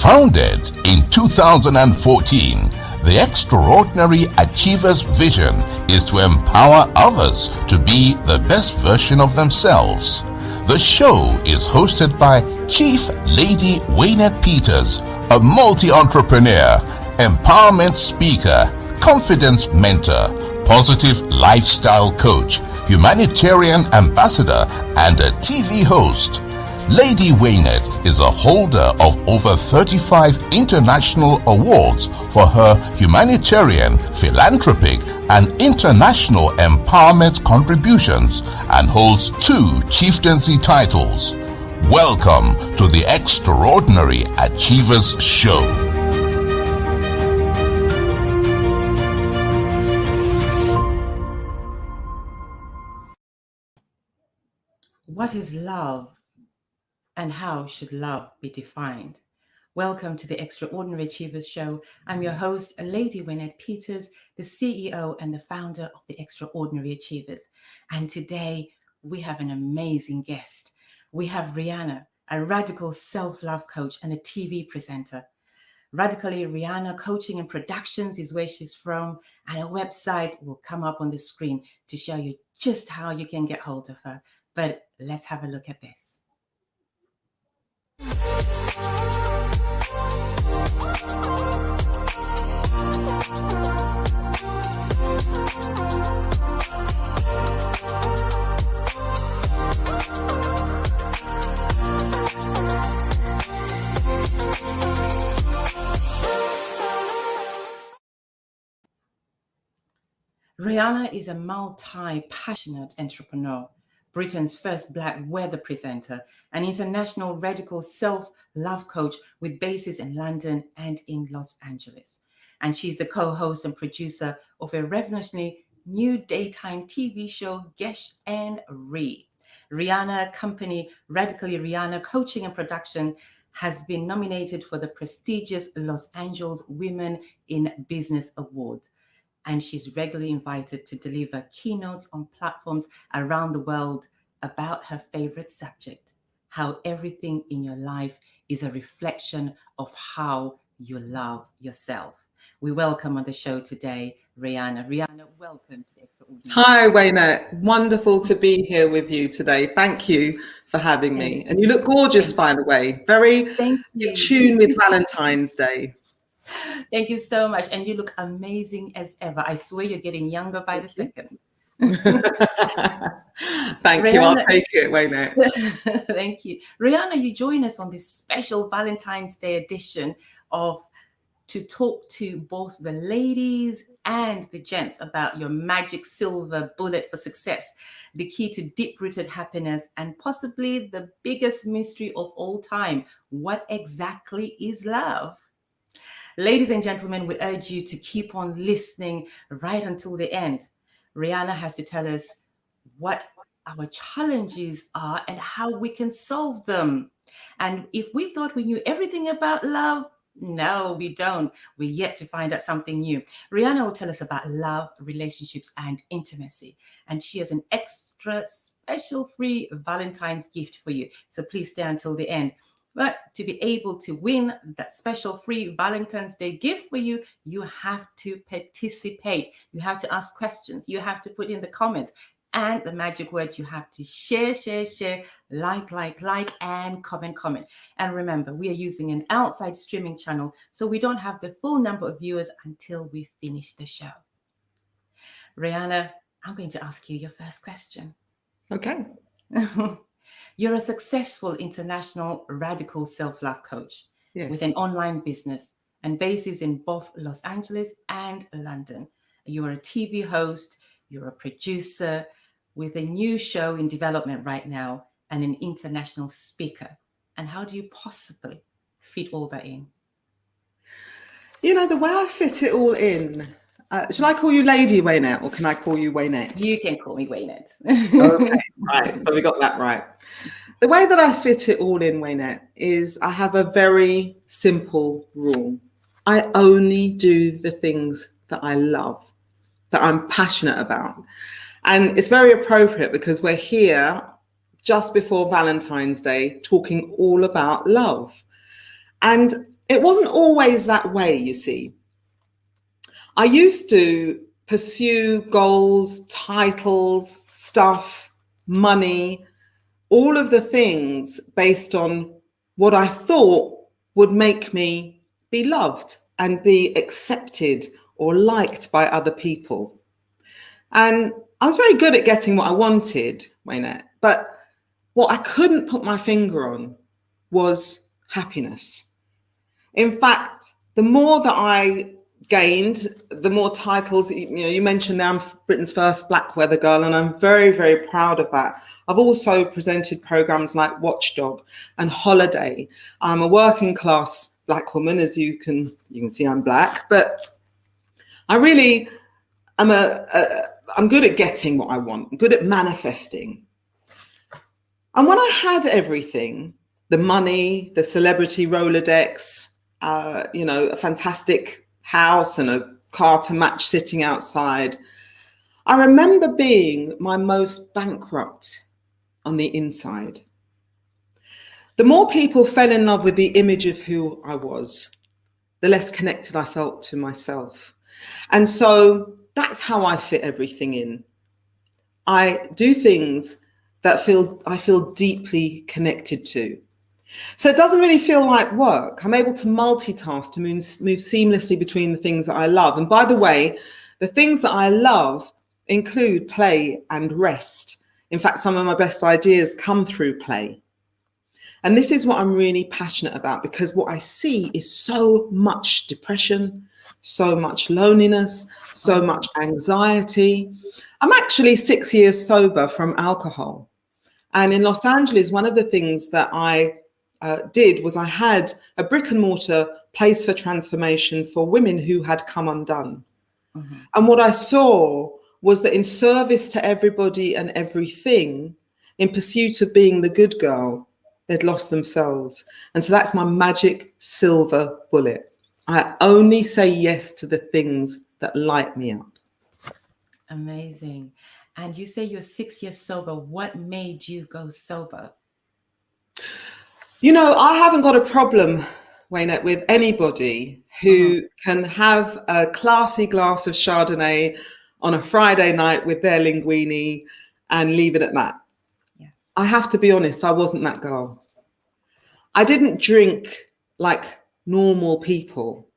Founded in 2014, the Extraordinary Achievers' vision is to empower others to be the best version of themselves. The show is hosted by Chief Lady Waynette Peters, a multi-entrepreneur, empowerment speaker, confidence mentor, positive lifestyle coach, humanitarian ambassador, and a TV host. Lady Waynette is a holder of over 35 international awards for her humanitarian, philanthropic, and international empowerment contributions and holds 2 chieftaincy titles. Welcome to the Extraordinary Achievers Show. What is love? And how should love be defined? Welcome to the Extraordinary Achievers Show. I'm your host, Lady Waynette Peters, the CEO and the founder of the Extraordinary Achievers. And today we have an amazing guest. We have Rihanna, a radical self-love coach and a TV presenter. Radically Rihanna Coaching and Productions is where she's from, and her website will come up on the screen to show you just how you can get hold of her. But let's have a look at this. Rihanna is a multi-passionate entrepreneur, Britain's first Black weather presenter, an international radical self-love coach with bases in London and in Los Angeles. And she's the co-host and producer of a revolutionary new daytime TV show, Gesh and Ree. Rihanna company, Radically Rihanna Coaching and Production, has been nominated for the prestigious Los Angeles Women in Business Award. And she's regularly invited to deliver keynotes on platforms around the world about her favorite subject, how everything in your life is a reflection of how you love yourself. We welcome on the show today, Rihanna. Rihanna, welcome to the Extraordinary. Hi, Waynette. Wonderful to be here with you today. Thank you for having me. And you look gorgeous, by the way. Very in tune with Valentine's Day. Thank you so much. And you look amazing as ever. I swear you're getting younger by the second. Thank you. I'll take it, Waynette. Thank you. Rihanna, you join us on this special Valentine's Day edition to talk to both the ladies and the gents about your magic silver bullet for success, the key to deep-rooted happiness, and possibly the biggest mystery of all time. What exactly is love? Ladies and gentlemen, we urge you to keep on listening right until the end. Rihanna has to tell us what our challenges are and how we can solve them. And if we thought we knew everything about love, no, we don't. We're yet to find out something new. Rihanna will tell us about love, relationships, and intimacy. And she has an extra special free Valentine's gift for you. So please stay until the end. But to be able to win that special free Valentine's Day gift for you, you have to participate. You have to ask questions. You have to put in the comments. And the magic word, you have to share, like, and comment. And remember, we are using an outside streaming channel, so we don't have the full number of viewers until we finish the show. Rihanna, I'm going to ask you your first question. Okay. You're a successful international radical self-love coach with an online business and bases in both Los Angeles and London. You are a TV host, you're a producer with a new show in development right now and an international speaker. And how do you possibly fit all that in? You know, the way I fit it all in, should I call you Lady Waynette or can I call you Waynette? You can call me Waynette. Okay, right. So we got that right. The way that I fit it all in, Waynette, is I have a very simple rule. I only do the things that I love, that I'm passionate about. And it's very appropriate because we're here just before Valentine's Day talking all about love. And it wasn't always that way, you see. I used to pursue goals, titles, stuff, money, all of the things based on what I thought would make me be loved and be accepted or liked by other people. And I was very good at getting what I wanted, Waynette, but what I couldn't put my finger on was happiness. In fact, the more that I gained, the more titles, you mentioned there, I'm Britain's first black weather girl, and I'm very, very proud of that. I've also presented programs like Watchdog and Holiday. I'm a working class black woman, as you can see I'm black, but I really am I'm good at getting what I want. I'm good at manifesting. And when I had everything, the money, the celebrity Rolodex, a fantastic house and a car to match sitting outside, I remember being my most bankrupt on the inside. The more people fell in love with the image of who I was, the less connected I felt to myself. And so that's how I fit everything in. I do things that I feel deeply connected to. So it doesn't really feel like work. I'm able to multitask, to move seamlessly between the things that I love. And by the way, the things that I love include play and rest. In fact, some of my best ideas come through play. And this is what I'm really passionate about, because what I see is so much depression, so much loneliness, so much anxiety. I'm actually 6 years sober from alcohol. And in Los Angeles, one of the things that I did was I had a brick and mortar place for transformation for women who had come undone. Mm-hmm. And what I saw was that in service to everybody and everything, in pursuit of being the good girl, they'd lost themselves. And so that's my magic silver bullet. I only say yes to the things that light me up. Amazing. And you say you're 6 years sober. What made you go sober? I haven't got a problem, Waynette, with anybody who can have a classy glass of Chardonnay on a Friday night with their linguine and leave it at that. Yes. I have to be honest, I wasn't that girl. I didn't drink like normal people.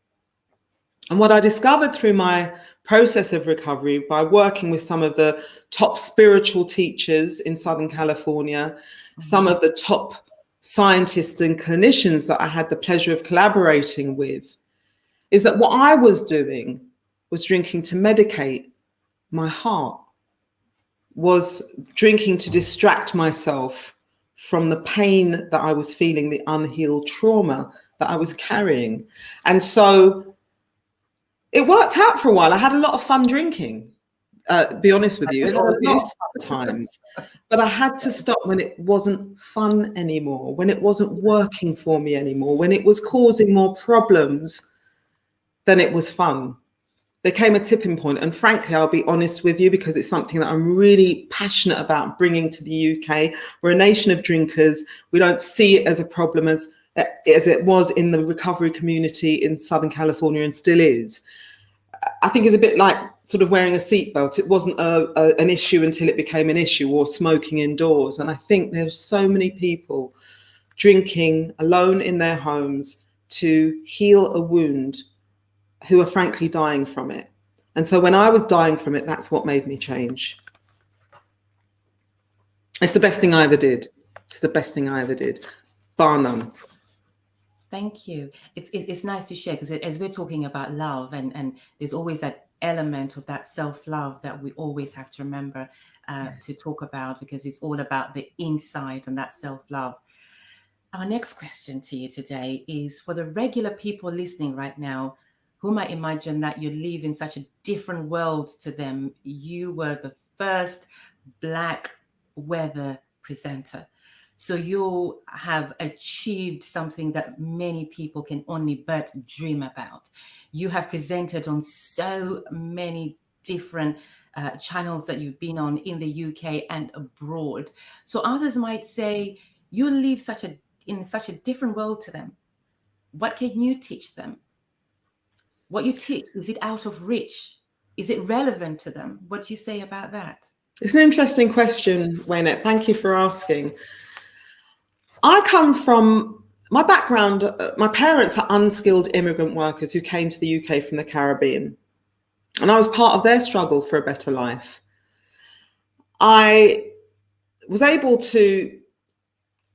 And what I discovered through my process of recovery, by working with some of the top spiritual teachers in Southern California, some of the top scientists and clinicians that I had the pleasure of collaborating with, is that what I was doing was drinking to medicate my heart, was drinking to distract myself from the pain that I was feeling, the unhealed trauma that I was carrying. And so it worked out for a while. I had a lot of fun drinking, be honest with you. It was a lot of fun times. But I had to stop when it wasn't fun anymore, when it wasn't working for me anymore, when it was causing more problems than it was fun. There came a tipping point. And frankly, I'll be honest with you, because it's something that I'm really passionate about bringing to the UK. We're a nation of drinkers. We don't see it as a problem as it was in the recovery community in Southern California, and still is. I think it's a bit like sort of wearing a seatbelt. It wasn't an issue until it became an issue, or smoking indoors. And I think there's so many people drinking alone in their homes to heal a wound who are frankly dying from it. And so when I was dying from it, that's what made me change. It's the best thing I ever did. It's the best thing I ever did, bar none. Thank you. It's nice to share, because as we're talking about love, and there's always that element of that self-love that we always have to remember to talk about, because it's all about the inside and that self-love. Our next question to you today is for the regular people listening right now who might imagine that you live in such a different world to them. You were the first Black weather presenter. So you have achieved something that many people can only but dream about. You have presented on so many different channels that you've been on in the UK and abroad. So others might say you live in such a different world to them. What can you teach them? What you teach, is it out of reach? Is it relevant to them? What do you say about that? It's an interesting question, Waynette. Thank you for asking. I come from, my background, my parents are unskilled immigrant workers who came to the UK from the Caribbean. And I was part of their struggle for a better life. I was able to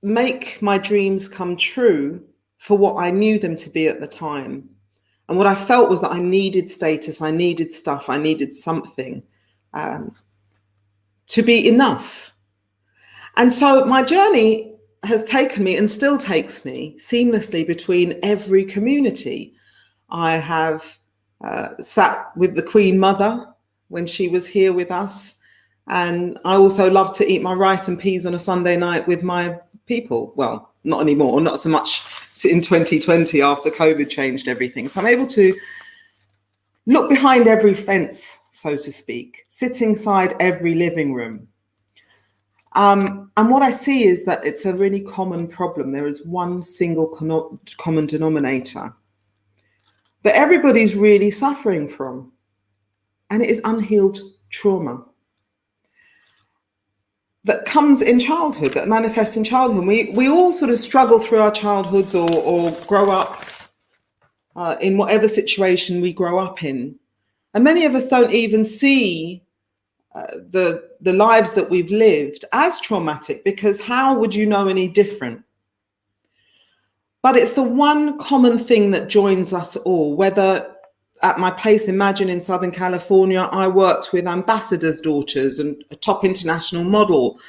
make my dreams come true for what I knew them to be at the time. And what I felt was that I needed status, I needed stuff, I needed something to be enough. And so my journey has taken me and still takes me seamlessly between every community. I have sat with the Queen Mother when she was here with us. And I also love to eat my rice and peas on a Sunday night with my people. Well, not anymore, not so much in 2020 after COVID changed everything. So I'm able to look behind every fence, so to speak, sit inside every living room. And what I see is that it's a really common problem. There is one single common denominator that everybody's really suffering from, and it is unhealed trauma that comes in childhood, that manifests in childhood. We all sort of struggle through our childhoods or grow up in whatever situation we grow up in. And many of us don't even see the lives that we've lived as traumatic, because how would you know any different? But it's the one common thing that joins us all. Whether at my place, Imagine, in Southern California, I worked with ambassadors' daughters and a top international model,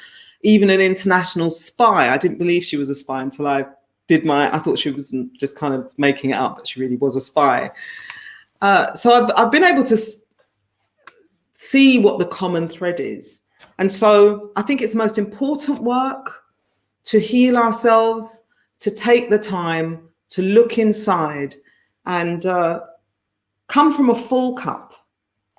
even an international spy. I didn't believe she was a spy until I thought she was just kind of making it up, but she really was a spy. So I've been able to see what the common thread is. And so I think it's the most important work to heal ourselves, to take the time to look inside and come from a full cup,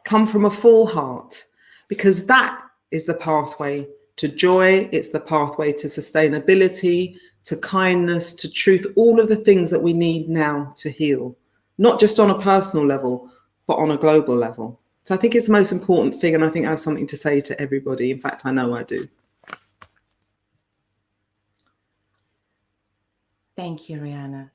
come from a full heart, because that is the pathway to joy. It's the pathway to sustainability, to kindness, to truth, all of the things that we need now to heal, not just on a personal level, but on a global level. So I think it's the most important thing, and I think I have something to say to everybody. In fact, I know I do. Thank you, Rihanna.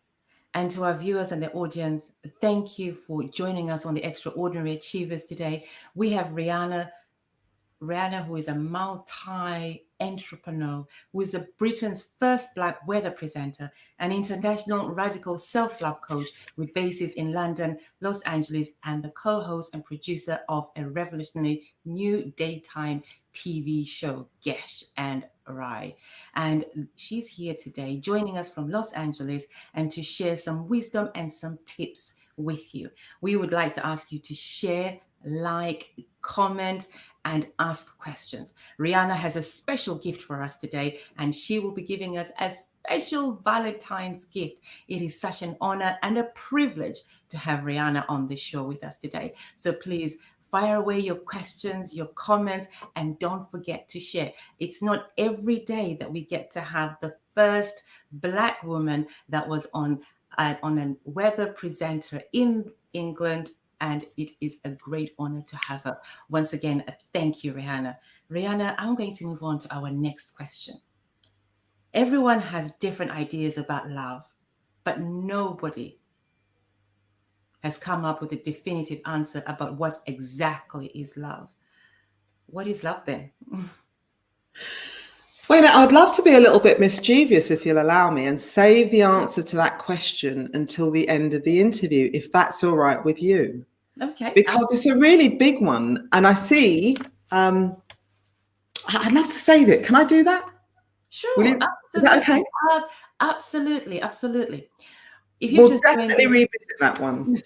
And to our viewers and the audience, thank you for joining us on the Extraordinary Achievers today. We have Rihanna, who is a multi-entrepreneur, who is Britain's first Black weather presenter, an international radical self-love coach with bases in London, Los Angeles, and the co-host and producer of a revolutionary new daytime TV show, Gesh and Rai. And she's here today joining us from Los Angeles and to share some wisdom and some tips with you. We would like to ask you to share, like, comment, and ask questions. Rihanna has a special gift for us today, and she will be giving us a special Valentine's gift. It is such an honor and a privilege to have Rihanna on the show with us today. So please fire away your questions, your comments, and don't forget to share. It's not every day that we get to have the first Black woman that was on a weather presenter in England, and it is a great honor to have her. Once again, thank you, Rihanna. Rihanna, I'm going to move on to our next question. Everyone has different ideas about love, but nobody has come up with a definitive answer about what exactly is love. What is love then? Wait, I'd love to be a little bit mischievous, if you'll allow me, and save the answer to that question until the end of the interview, if that's all right with you. Okay. Because it's a really big one. And I see, I'd love to save it. Can I do that? Sure. Is that okay? Absolutely. We'll definitely revisit that one.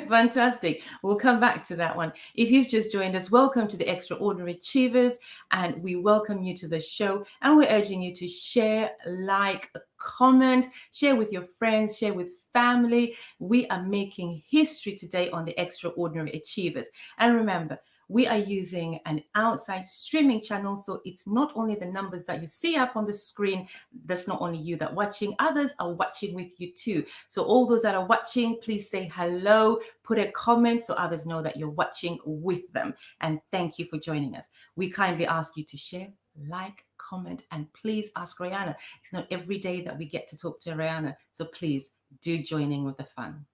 Fantastic. We'll come back to that one. If you've just joined us, welcome to the Extraordinary Achievers, and we welcome you to the show. And we're urging you to share, like, comment, share with your friends, share with family. We are making history today on the Extraordinary Achievers. And remember, we are using an outside streaming channel. So it's not only the numbers that you see up on the screen, that's not only you that are watching, others are watching with you too. So all those that are watching, please say hello, put a comment so others know that you're watching with them. And thank you for joining us. We kindly ask you to share, like, comment, and please ask Rihanna. It's not every day that we get to talk to Rihanna. So please do join in with the fun.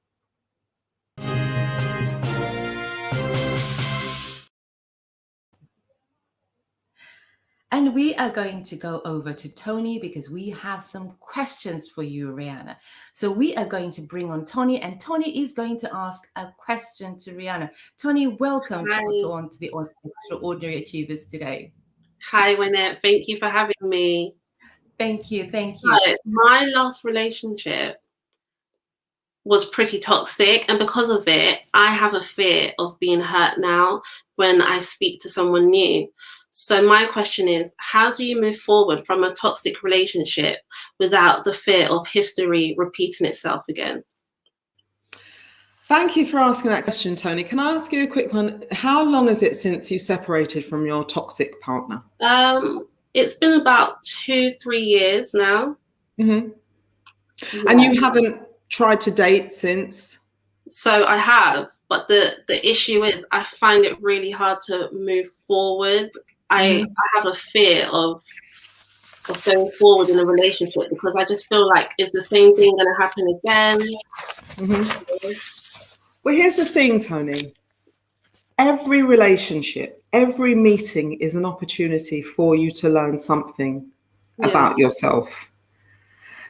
And we are going to go over to Tony because we have some questions for you, Rihanna. So we are going to bring on Tony, and Tony is going to ask a question to Rihanna. Tony, welcome to the Extraordinary Achievers today. Hi, Wynette. Thank you for having me. Thank you. Thank you. So, my last relationship was pretty toxic, and because of it, I have a fear of being hurt now when I speak to someone new. So my question is, how do you move forward from a toxic relationship without the fear of history repeating itself again? Thank you for asking that question, Tony. Can I ask you a quick one? How long is it since you separated from your toxic partner? It's been about 2-3 years now. Mm-hmm. Yeah. And you haven't tried to date since? So I have, but the issue is I find it really hard to move forward. I have a fear of going forward in a relationship because I just feel like, is the same thing going to happen again? Mm-hmm. Well, here's the thing, Tony. Every relationship, every meeting is an opportunity for you to learn something about yourself.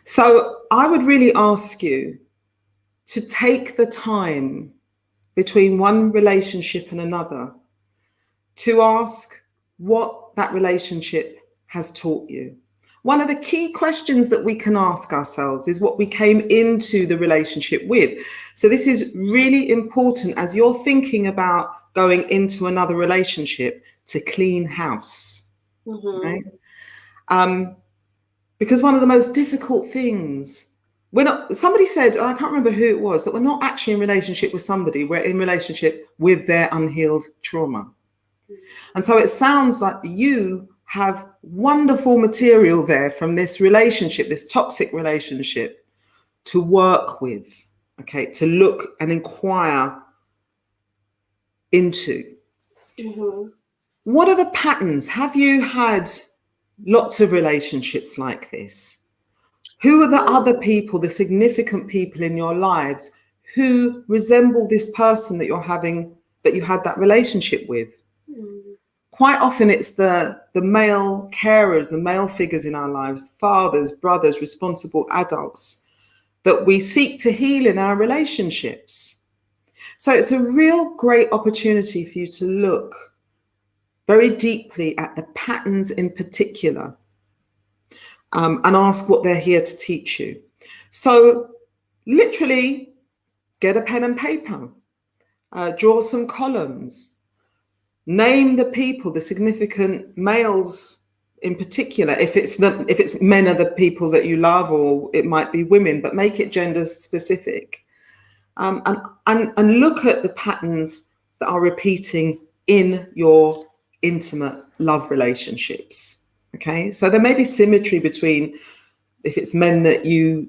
So I would really ask you to take the time between one relationship and another to ask what that relationship has taught you. One of the key questions that we can ask ourselves is what we came into the relationship with. So this is really important as you're thinking about going into another relationship to clean house. Right? Because one of the most difficult things, somebody said, I can't remember who it was, that we're not actually in relationship with somebody, we're in relationship with their unhealed trauma. And so it sounds like you have wonderful material there from this relationship, this toxic relationship, to work with, okay, to look and inquire into. What are the patterns? Have you had lots of relationships like this? Who are the other people, the significant people in your lives who resemble this person that you're having, that you had that relationship with? Quite often it's the male carers, the male figures in our lives, fathers, brothers, responsible adults, that we seek to heal in our relationships. So it's a real great opportunity for you to look very deeply at the patterns in particular, and ask what they're here to teach you. So literally get a pen and paper, draw some columns, name the people, the significant males in particular. If it's men are the people that you love, or it might be women, but make it gender specific, and look at the patterns that are repeating in your intimate love relationships. Okay, so there may be symmetry between, if it's men that you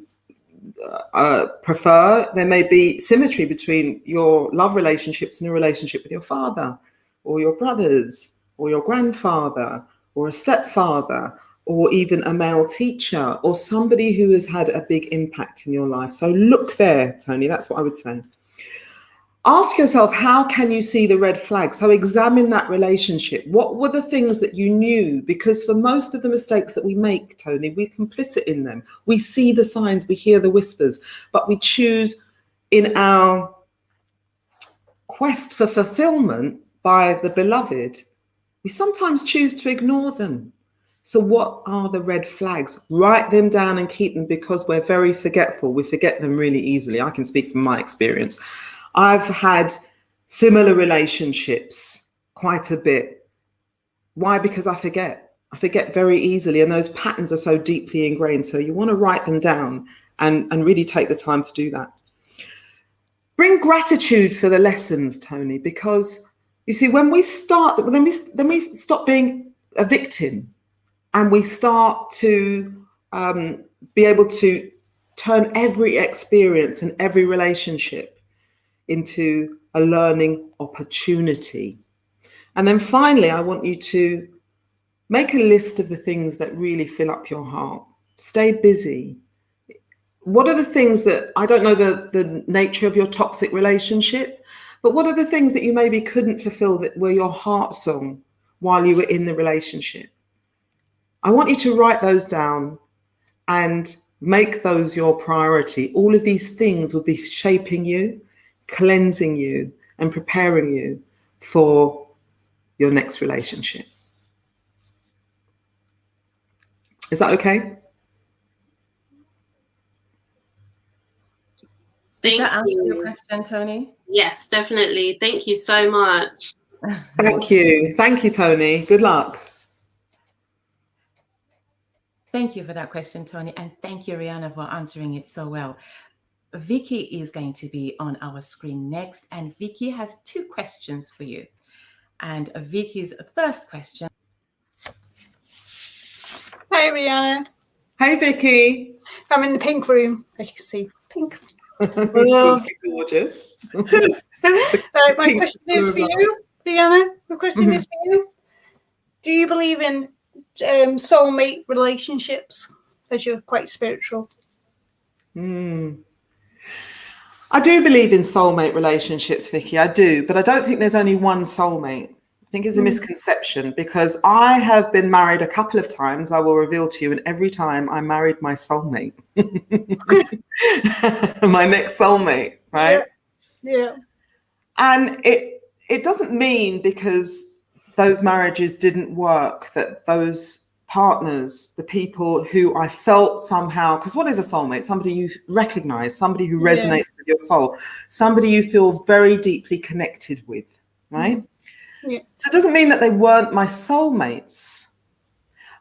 prefer, there may be symmetry between your love relationships and a relationship with your father, or your brothers, or your grandfather, or a stepfather, or even a male teacher, or somebody who has had a big impact in your life. So look there, Tony, that's what I would say. Ask yourself, how can you see the red flags? So examine that relationship. What were the things that you knew? Because for most of the mistakes that we make, Tony, we're complicit in them. We see the signs, we hear the whispers, but we choose in our quest for fulfillment by the beloved, we sometimes choose to ignore them. So what are the red flags? Write them down and keep them, because we're very forgetful. We forget them really easily. I can speak from my experience. I've had similar relationships quite a bit. Why? Because I forget. I forget very easily, and those patterns are so deeply ingrained. So you want to write them down and really take the time to do that. Bring gratitude for the lessons, Tony, because You see, when we start, then we stop being a victim, and we start to be able to turn every experience and every relationship into a learning opportunity. And then finally, I want you to make a list of the things that really fill up your heart. Stay busy. What are the things that, I don't know the nature of your toxic relationship, but what are the things that you maybe couldn't fulfill that were your heart song while you were in the relationship? I want you to write those down and make those your priority. All of these things will be shaping you, cleansing you, and preparing you for your next relationship. Is that okay? Did that answer your question, Tony? Yes, definitely. Thank you so much. Thank you. Thank you, Tony. Good luck. Thank you for that question, Tony. And thank you, Rihanna, for answering it so well. Vicky is going to be on our screen next. And Vicky has 2 questions for you. And Vicky's first question. Hi, Rihanna. Hey, Vicky. I'm in the pink room, as you can see. Pink. Gorgeous. Right, my question is for you, Rihanna. My question is for you. Do you believe in soulmate relationships, as you're quite spiritual? I do believe in soulmate relationships, Vicky. I do, but I don't think there's only one soulmate. I think it's a misconception, because I have been married a couple of times, I will reveal to you, and every time I married my soulmate. My next soulmate, right? Yeah. And it doesn't mean because those marriages didn't work that those partners, the people who I felt somehow, because what is a soulmate? Somebody you recognize, somebody who resonates with your soul, somebody you feel very deeply connected with, right? Yeah. So it doesn't mean that they weren't my soulmates.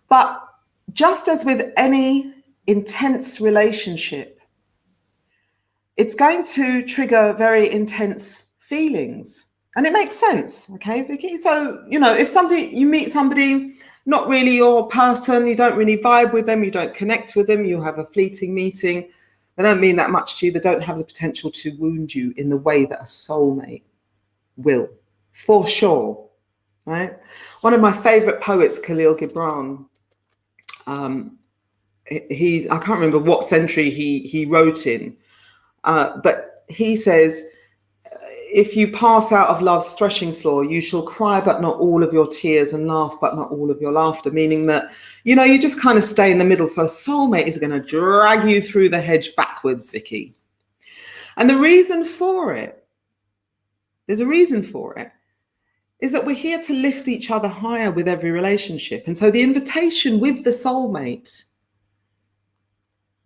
But just as with any intense relationship, it's going to trigger very intense feelings. And it makes sense, okay, Vicky? So, you know, if you meet somebody, not really your person, you don't really vibe with them, you don't connect with them, you have a fleeting meeting, they don't mean that much to you, they don't have the potential to wound you in the way that a soulmate will, for sure, right? One of my favorite poets, Khalil Gibran, I can't remember what century he wrote in, but he says, if you pass out of love's threshing floor, you shall cry, but not all of your tears, and laugh, but not all of your laughter. Meaning that, you know, you just kind of stay in the middle. So a soulmate is going to drag you through the hedge backwards, Vicky. And the reason for it, there's a reason for it, is that we're here to lift each other higher with every relationship. And so the invitation with the soulmate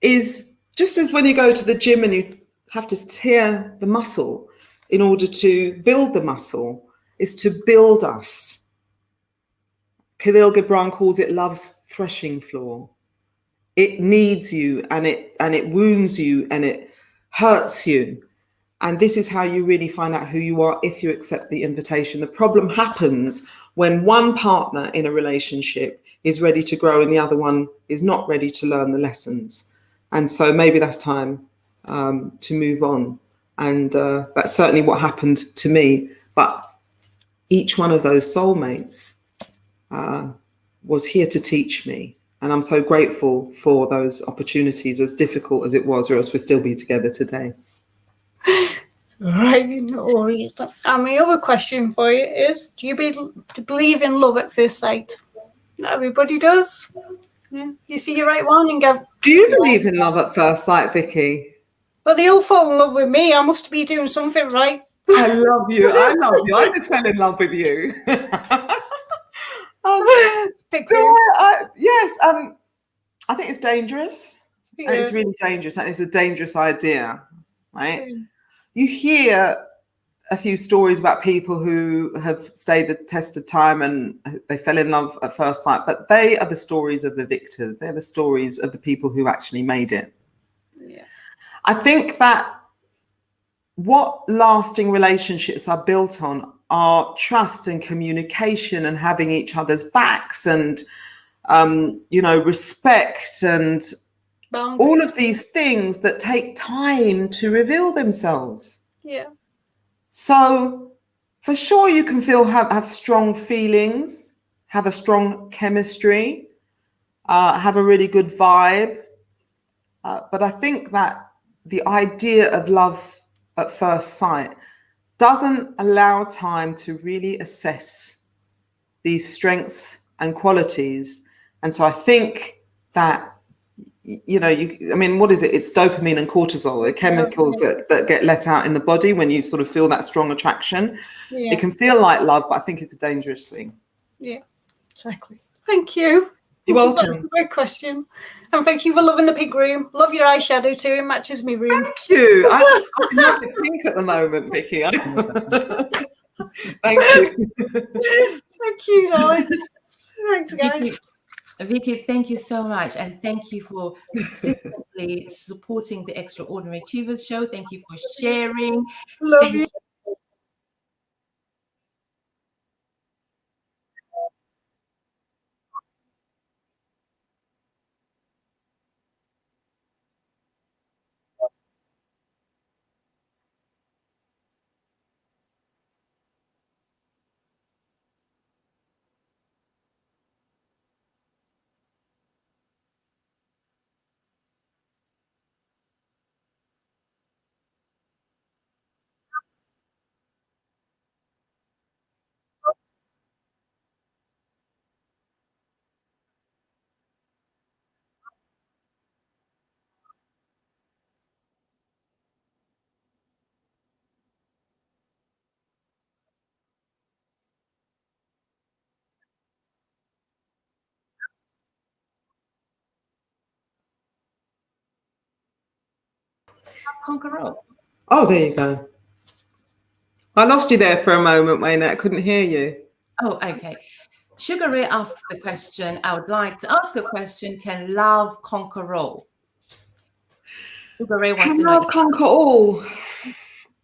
is just as when you go to the gym and you have to tear the muscle in order to build the muscle, is to build us. Khalil Gibran calls it love's threshing floor. It needs you, and it wounds you, and it hurts you. And this is how you really find out who you are, if you accept the invitation. The problem happens when one partner in a relationship is ready to grow and the other one is not ready to learn the lessons. And so maybe that's time to move on. And that's certainly what happened to me. But each one of those soulmates was here to teach me. And I'm so grateful for those opportunities, as difficult as it was, or else we'd still be together today. Right, no worries. And my other question for you is, do you believe in love at first sight? Not everybody does. Yeah. You see your right one and go... Do you believe in love at first sight, Vicky? Well, they all fall in love with me. I must be doing something right. I love you. I love you. I just fell in love with you. Yes, I think it's dangerous. Yeah. It's really dangerous. It's a dangerous idea, right? Yeah. You hear a few stories about people who have stayed the test of time and they fell in love at first sight, but they are the stories of the victors. They're the stories of the people who actually made it. Yeah. I think that what lasting relationships are built on are trust and communication and having each other's backs and, respect and all of these things that take time to reveal themselves. Yeah. So for sure, you can have strong feelings, have a strong chemistry, have a really good vibe. But I think that the idea of love at first sight doesn't allow time to really assess these strengths and qualities. And so I think that, what is it? It's dopamine and cortisol, the chemicals that get let out in the body when you sort of feel that strong attraction. Yeah. It can feel like love, but I think it's a dangerous thing. Yeah, exactly. Thank you. You're welcome. That's a great question. And thank you for loving the pink room. Love your eyeshadow too. It matches my room. Thank you. I love the pink at the moment, Vicky. Thank you. Thank you, darling. Thanks, guys. Vicky, thank you so much. And thank you for consistently supporting the Extraordinary Achievers Show. Thank you for sharing. Love you. Conquer all. Oh, there you go. I lost you there for a moment, Wayne. I couldn't hear you. Oh, okay. Sugar Ray asks the question, I would like to ask a question, can love conquer all? Sugar Ray wants to know. Can love conquer all?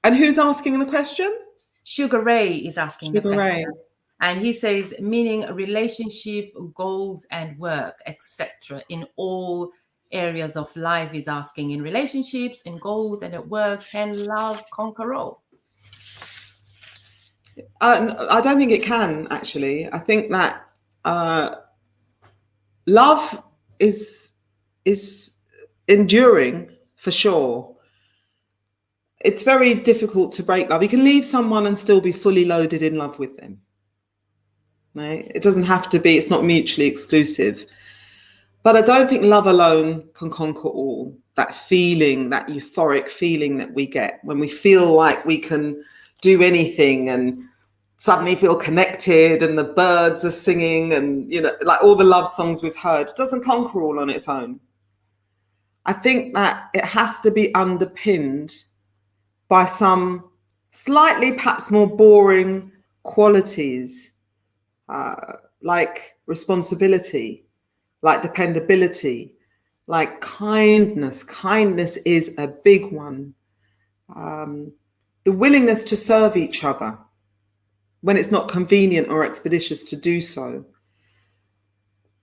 And who's asking the question? Sugar Ray is asking the question. And he says, meaning relationship, goals, and work, etc. In all areas of life, is asking in relationships, in goals, and at work, can love conquer all? I don't think it can, actually. I think that love is enduring, for sure. It's very difficult to break love. You can leave someone and still be fully loaded in love with them. Right? It doesn't have to be, it's not mutually exclusive. But I don't think love alone can conquer all. That feeling, that euphoric feeling that we get when we feel like we can do anything and suddenly feel connected and the birds are singing and, like all the love songs we've heard, it doesn't conquer all on its own. I think that it has to be underpinned by some slightly perhaps more boring qualities, like responsibility, like dependability, like kindness. Kindness is a big one. The willingness to serve each other when it's not convenient or expeditious to do so.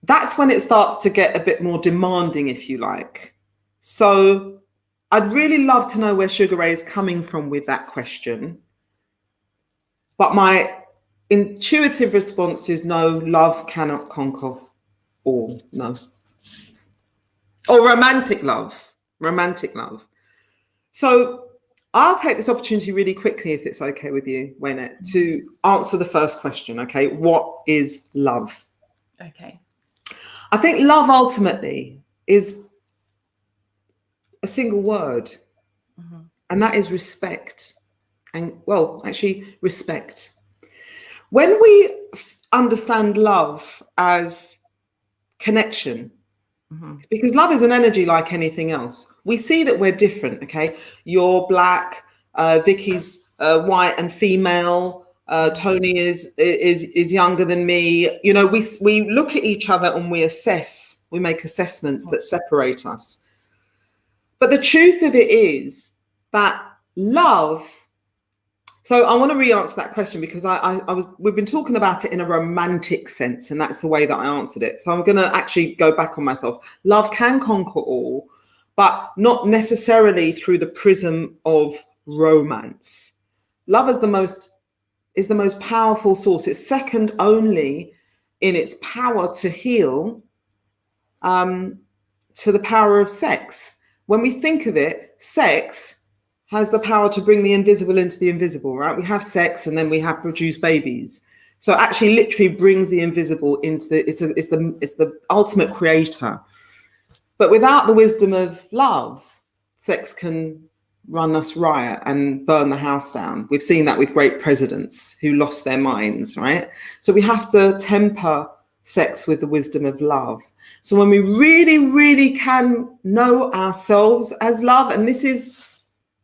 That's when it starts to get a bit more demanding, if you like. So I'd really love to know where Sugar Ray is coming from with that question. But my intuitive response is no, love cannot conquer all, no. Or romantic love. So I'll take this opportunity really quickly, if it's okay with you, Wayne, to answer the first question, okay? What is love? Okay. I think love ultimately is a single word, and that is respect. And, well, actually, respect. When we understand love as connection, because love is an energy like anything else. We see that we're different, okay? You're black, Vicky's white and female, Tony is younger than me. We look at each other and we assess, we make assessments that separate us. But the truth of it is that love So I want to re-answer that question because we've been talking about it in a romantic sense, and that's the way that I answered it. So I'm going to actually go back on myself. Love can conquer all, but not necessarily through the prism of romance. Love is the most powerful source. It's second only in its power to heal to the power of sex. When we think of it, sex has the power to bring the invisible into the invisible, right? We have sex and then we have produce babies. So it actually literally brings the invisible into it's the ultimate creator. But without the wisdom of love, sex can run us riot and burn the house down. We've seen that with great presidents who lost their minds, right? So we have to temper sex with the wisdom of love. So when we really, really can know ourselves as love, and this is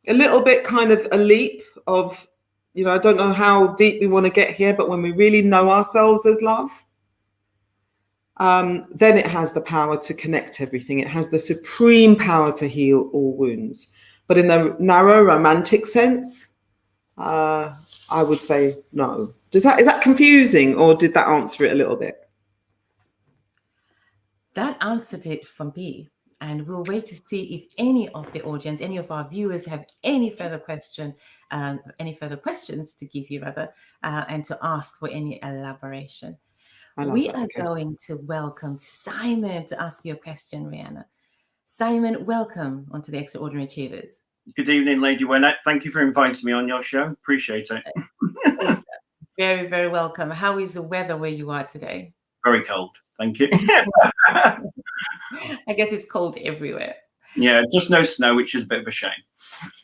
a little bit kind of a leap of, I don't know how deep we want to get here, but when we really know ourselves as love, then it has the power to connect everything. It has the supreme power to heal all wounds. But in the narrow romantic sense, I would say no. Is that confusing, or did that answer it a little bit? That answered it for me. And we'll wait to see if any of the audience, any of our viewers have any further questions to give you rather, and to ask for any elaboration. We are going to welcome Simon to ask you a question, Rihanna. Simon, welcome onto the Extraordinary Achievers. Good evening, Lady Wynette. Thank you for inviting me on your show. Appreciate it. Very, very welcome. How is the weather where you are today? Very cold. Thank you. I guess it's cold everywhere. Yeah, just no snow, which is a bit of a shame.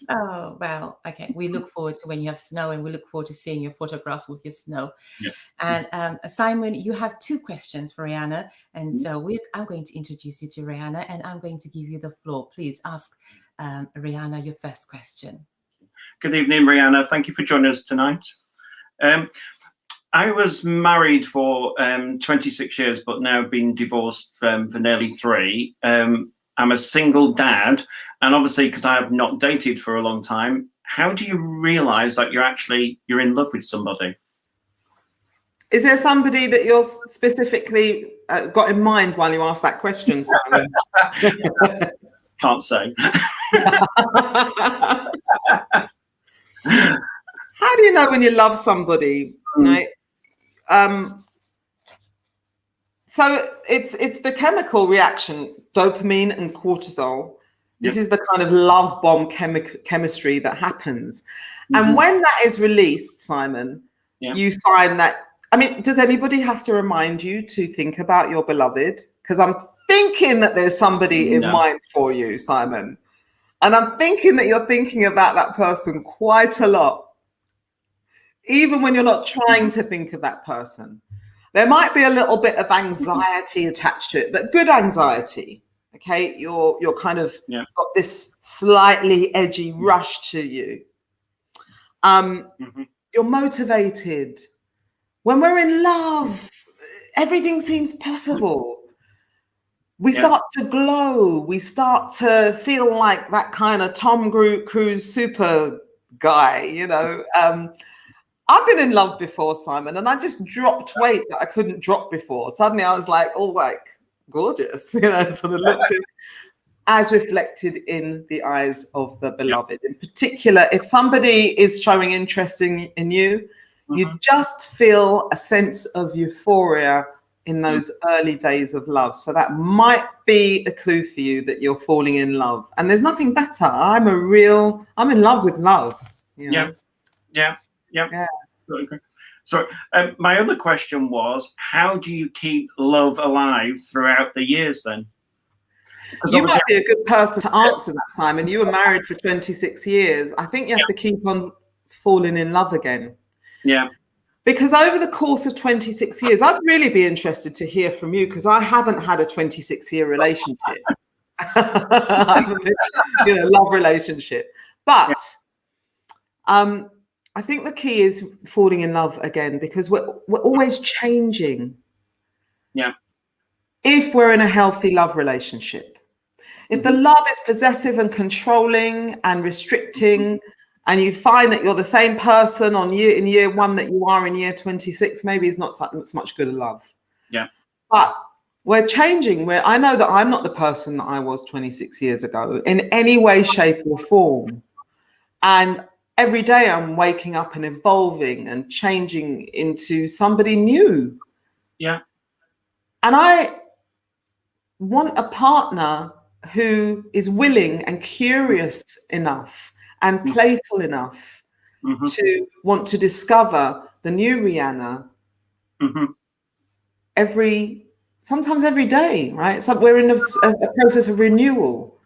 Oh, wow. Okay. We look forward to when you have snow, and we look forward to seeing your photographs with your snow. Yeah. And Simon, you have 2 questions for Rihanna. And so I'm going to introduce you to Rihanna, and I'm going to give you the floor. Please ask Rihanna your first question. Good evening, Rihanna. Thank you for joining us tonight. I was married for 26 years, but now been divorced for nearly 3. I'm a single dad, and obviously because I have not dated for a long time, how do you realize that you're in love with somebody? Is there somebody that you're specifically got in mind while you ask that question, Simon? Can't say. How do you know when you love somebody, right? So it's the chemical reaction, dopamine and cortisol. This is the kind of love bomb chemistry that happens. And when that is released, Simon, you find that, does anybody have to remind you to think about your beloved? Because I'm thinking that there's somebody in mind for you, Simon. And I'm thinking that you're thinking about that person quite a lot, even when you're not trying to think of that person. There might be a little bit of anxiety attached to it, but good anxiety. Okay, you're kind of got this slightly edgy rush to you. You're motivated. When we're in love, everything seems possible. We start to glow. We start to feel like that kind of Tom Cruise super guy, I've been in love before, Simon, and I just dropped weight that I couldn't drop before. Suddenly I was like, gorgeous, sort of looked as reflected in the eyes of the beloved. In particular, if somebody is showing interest in you, you just feel a sense of euphoria in those early days of love. So that might be a clue for you that you're falling in love. And there's nothing better. I'm in love with love. Yeah. So my other question was, how do you keep love alive throughout the years then? You might be a good person to answer that, Simon. You were married for 26 years. I think you have to keep on falling in love again. Yeah. Because over the course of 26 years, I'd really be interested to hear from you, because I haven't had a 26-year relationship. Love relationship. But I think the key is falling in love again, because we're always changing. Yeah. If we're in a healthy love relationship. If the love is possessive and controlling and restricting and you find that you're the same person in year 1 that you are in year 26, maybe it's not so much good love. Yeah. But we're changing. I know that I'm not the person that I was 26 years ago in any way, shape, or form. And every day I'm waking up and evolving and changing into somebody new. Yeah. And I want a partner who is willing and curious enough and playful enough to want to discover the new Rihanna sometimes every day, right? So we're in a process of renewal.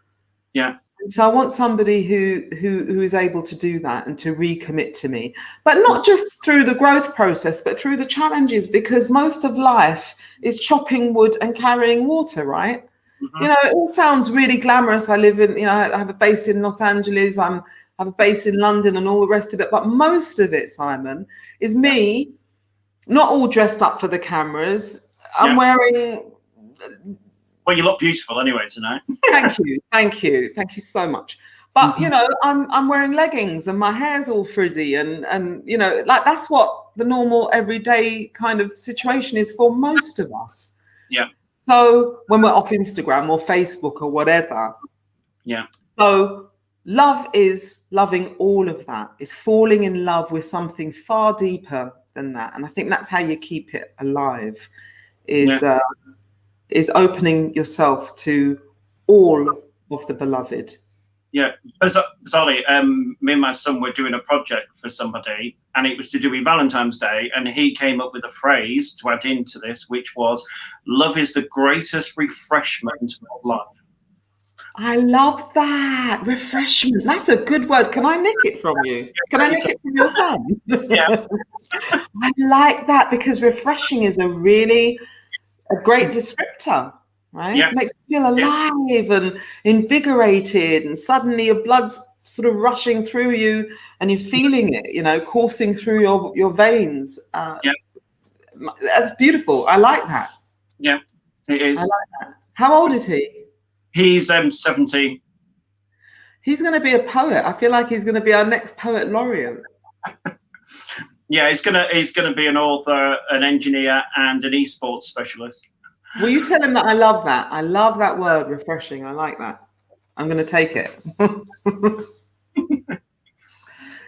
Yeah. So I want somebody who is able to do that and to recommit to me, but not just through the growth process, but through the challenges, because most of life is chopping wood and carrying water, right? You know, it all sounds really glamorous. I have a base in Los Angeles. I have a base in London and all the rest of it. But most of it, Simon, is me, not all dressed up for the cameras. I'm wearing... Well, you look beautiful anyway tonight. Thank you so much. But you know, I'm wearing leggings and my hair's all frizzy, and you know, like that's what the normal everyday kind of situation is for most of us. Yeah. So when we're off Instagram or Facebook or whatever. Yeah. So love is loving all of that. It's falling in love with something far deeper than that, and I think that's how you keep it alive. Is opening yourself to all of the beloved. Yeah, Zolly, me and my son were doing a project for somebody, and it was to do with Valentine's Day, and he came up with a phrase to add into this, which was, "Love is the greatest refreshment of life." I love that. Refreshment. That's a good word. Can I nick it from you? Can I nick it from your son? Yeah. I like that, because refreshing is a great descriptor, right? Yeah. It makes you feel alive and invigorated, and suddenly your blood's sort of rushing through you and you're feeling it, you know, coursing through your veins. That's beautiful. I like that. Yeah, it is. I like that. How old is he? He's 17. He's going to be a poet. I feel like he's going to be our next poet laureate. Yeah, he's gonna be an author, an engineer, and an esports specialist. Will you tell him that I love that? I love that word, refreshing. I like that. I'm going to take it.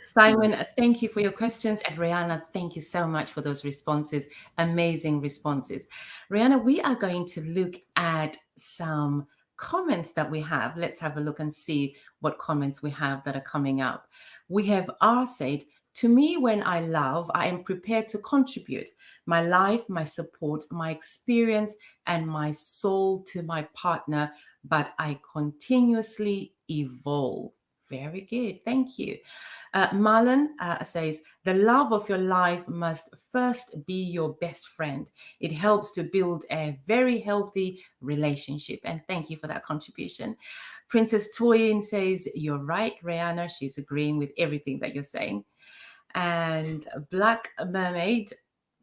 Simon, thank you for your questions. And Rihanna, thank you so much for those responses. Amazing responses. Rihanna, we are going to look at some comments that we have. Let's have a look and see what comments we have that are coming up. We have R said, "To me, when I love, I am prepared to contribute my life, my support, my experience, and my soul to my partner, but I continuously evolve." Very good. Thank you. Marlon says, "The love of your life must first be your best friend. It helps to build a very healthy relationship." And thank you for that contribution. Princess Toyin says, "You're right, Rihanna." She's agreeing with everything that you're saying. And Black Mermaid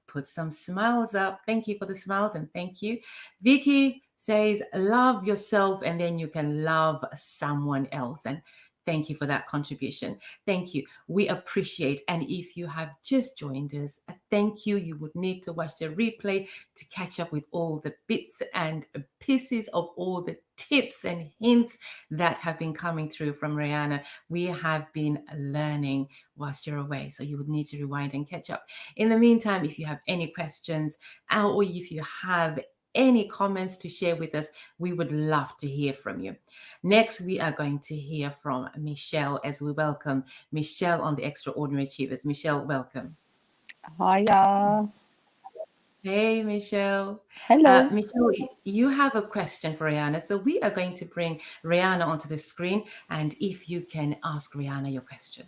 put some smiles up. Thank you for the smiles, and thank you. Vicky says, "Love yourself and then you can love someone else." And thank you for that contribution. Thank you. We appreciate. And if you have just joined us, thank you. You would need to watch the replay to catch up with all the bits and pieces of all the tips and hints that have been coming through from Rihanna. We have been learning whilst you're away, so you would need to rewind and catch up. In the meantime, if you have any questions or if you have any comments to share with us, we would love to hear from you. Next, we are going to hear from Michelle as we welcome Michelle on the Extraordinary Achievers. Michelle, welcome. Hiya. Hey, Michelle. Hello. Michelle, you have a question for Rihanna. So we are going to bring Rihanna onto the screen, and if you can ask Rihanna your question.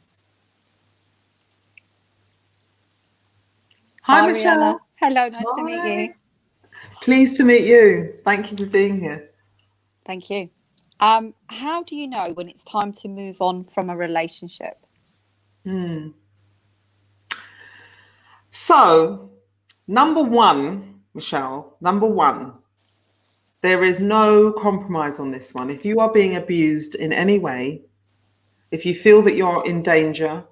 Hi, Michelle. Rihanna. Hello, nice to meet you. Pleased to meet you. Thank you for being here. Thank you. How do you know when it's time to move on from a relationship? So, number one, Michelle, there is no compromise on this one. If you are being abused in any way, if you feel that you're in danger,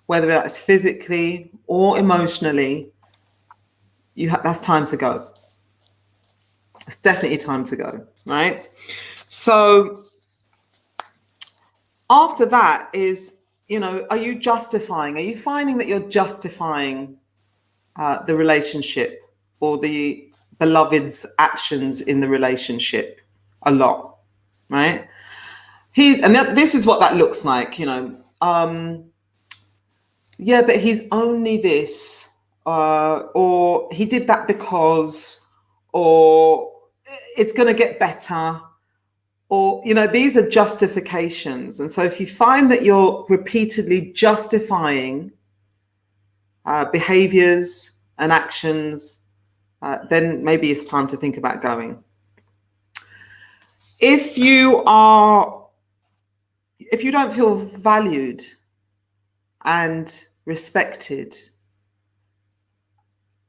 whether that's physically or emotionally, that's time to go. It's definitely time to go, right? So after that is, are you justifying? Are you finding that you're justifying the relationship or the beloved's actions in the relationship a lot, right? This is what that looks like, yeah, but he's only this, or he did that because, or it's going to get better, or, these are justifications. And so if you find that you're repeatedly justifying behaviors and actions, then maybe it's time to think about going. If you don't feel valued and respected,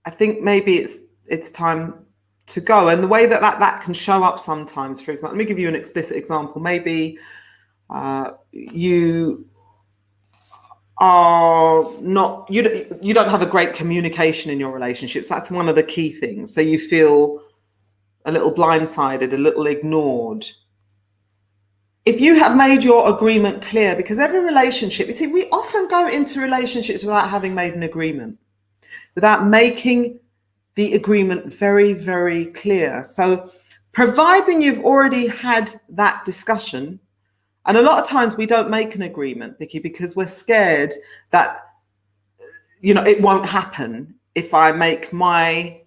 I think maybe it's time to go. And the way that can show up sometimes, for example, let me give you an explicit example. Maybe you are not, you don't have a great communication in your relationships. That's one of the key things. So you feel a little blindsided, a little ignored. If you have made your agreement clear, because every relationship, you see, we often go into relationships without having made an agreement, without making the agreement very, very clear. So providing you've already had that discussion, and a lot of times we don't make an agreement, Vicky, because we're scared that, it won't happen if I make my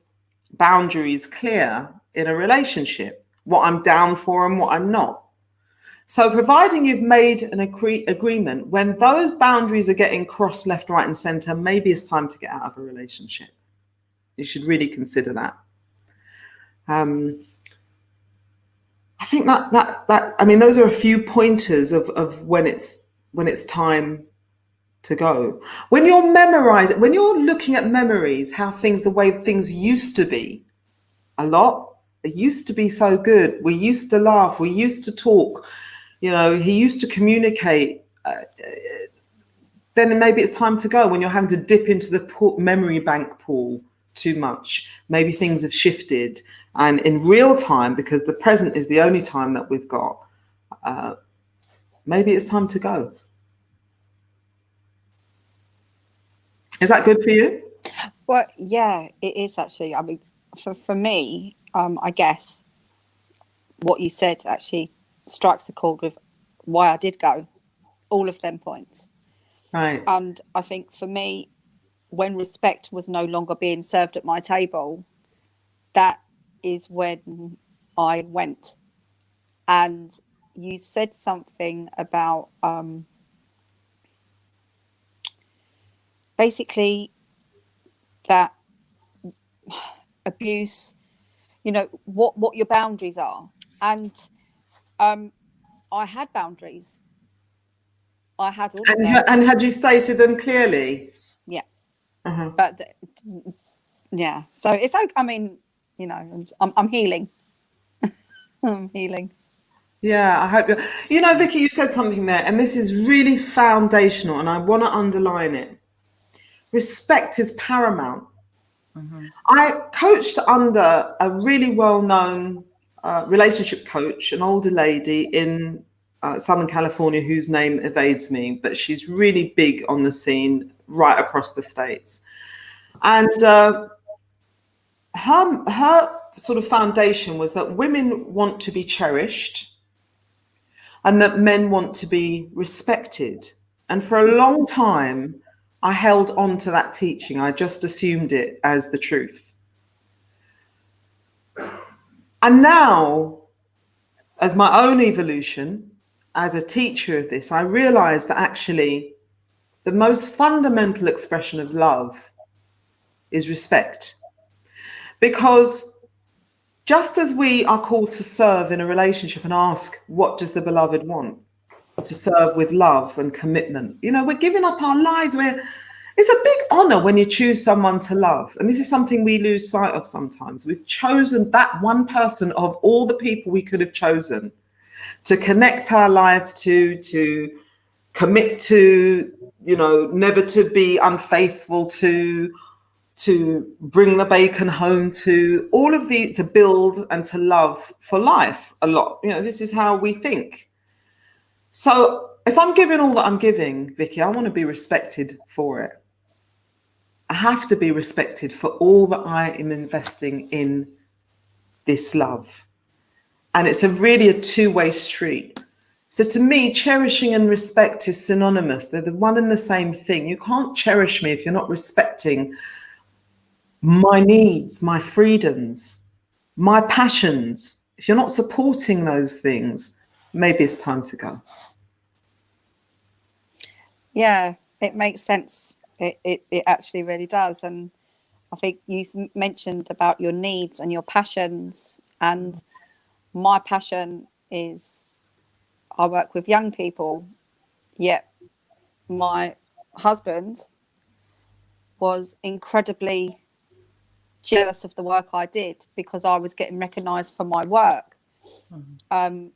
boundaries clear in a relationship, what I'm down for and what I'm not. So providing you've made an agreement, when those boundaries are getting crossed left, right, and center, maybe it's time to get out of a relationship. You should really consider that. I think those are a few pointers of when it's time to go. When you're memorizing, when you're looking at memories, the way things used to be, it used to be so good. We used to laugh. We used to talk. He used to communicate. Then maybe it's time to go when you're having to dip into the memory bank pool too much. Maybe things have shifted, and in real time, because the present is the only time that we've got, maybe it's time to go. Is that good for you? Well, yeah, it is actually. I mean, for me, I guess what you said actually strikes a chord with why I did go, all of them points. Right. And I think for me, when respect was no longer being served at my table, that is when I went. And you said something about basically that abuse, what your boundaries are. And I had boundaries. I had all of those. And had you stated them clearly? Yeah. Uh-huh. But yeah, so it's okay. I mean, I'm healing. I'm healing. Yeah, I hope Vicky, you said something there, and this is really foundational, and I want to underline it. Respect is paramount. Mm-hmm. I coached under a really well-known relationship coach, an older lady in Southern California whose name evades me, but she's really big on the scene right across the States. And her sort of foundation was that women want to be cherished and that men want to be respected. And for a long time, I held on to that teaching. I just assumed it as the truth. And now, as my own evolution, as a teacher of this, I realized that actually the most fundamental expression of love is respect. Because just as we are called to serve in a relationship and ask, what does the beloved want? To serve with love and commitment. We're giving up our lives. It's a big honor when you choose someone to love. And this is something we lose sight of sometimes. We've chosen that one person of all the people we could have chosen to connect our lives to commit to, never to be unfaithful to bring the bacon home, to all of to build and to love for life a lot. This is how we think. So if I'm giving all that I'm giving, Vicky, I want to be respected for it. I have to be respected for all that I am investing in this love. And it's really a two-way street. So to me, cherishing and respect is synonymous. They're the one and the same thing. You can't cherish me if you're not respecting my needs, my freedoms, my passions. If you're not supporting those things, maybe it's time to go. Yeah, it makes sense. It actually really does. And I think you mentioned about your needs and your passions. And my passion is I work with young people, yet my husband was incredibly jealous of the work I did because I was getting recognised for my work. And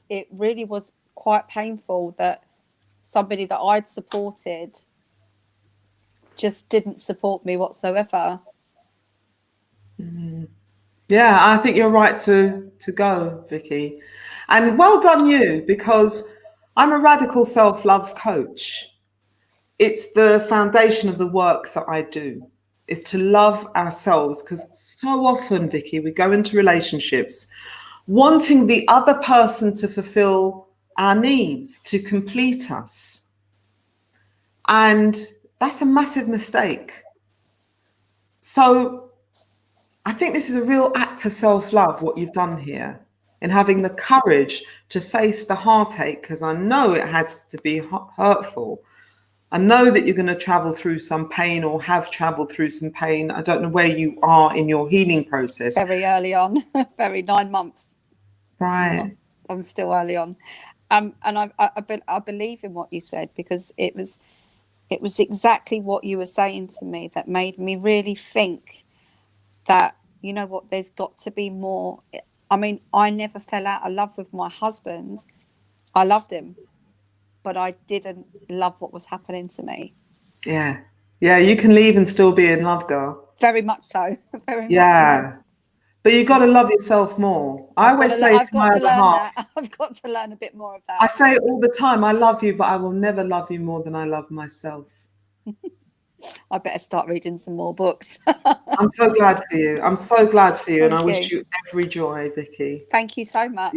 it really was quite painful that somebody that I'd supported just didn't support me whatsoever. Yeah, I think you're right to go, Vicky. And well done you, because I'm a radical self-love coach. It's the foundation of the work that I do, is to love ourselves, because so often, Vicky, we go into relationships wanting the other person to fulfill our needs, to complete us. And that's a massive mistake. So I think this is a real act of self-love, what you've done here, in having the courage to face the heartache, because I know it has to be hurtful. I know that you're going to travel through some pain or have traveled through some pain. I don't know where you are in your healing process. Very early on, 9 months. Right. I'm still early on. And I believe in what you said, because it was exactly what you were saying to me that made me really think that, you know what, there's got to be more. I mean, I never fell out of love with my husband. I loved him, but I didn't love what was happening to me. Yeah. Yeah, you can leave and still be in love, girl. Very much so. Very much yeah. so. But you've got to love yourself more. I always say to my other half, I've got to learn a bit more of that. I say it all the time, I love you, but I will never love you more than I love myself. I better start reading some more books. I'm so glad for you. I'm so glad for you. And I wish you every joy, Vicky. Thank you so much.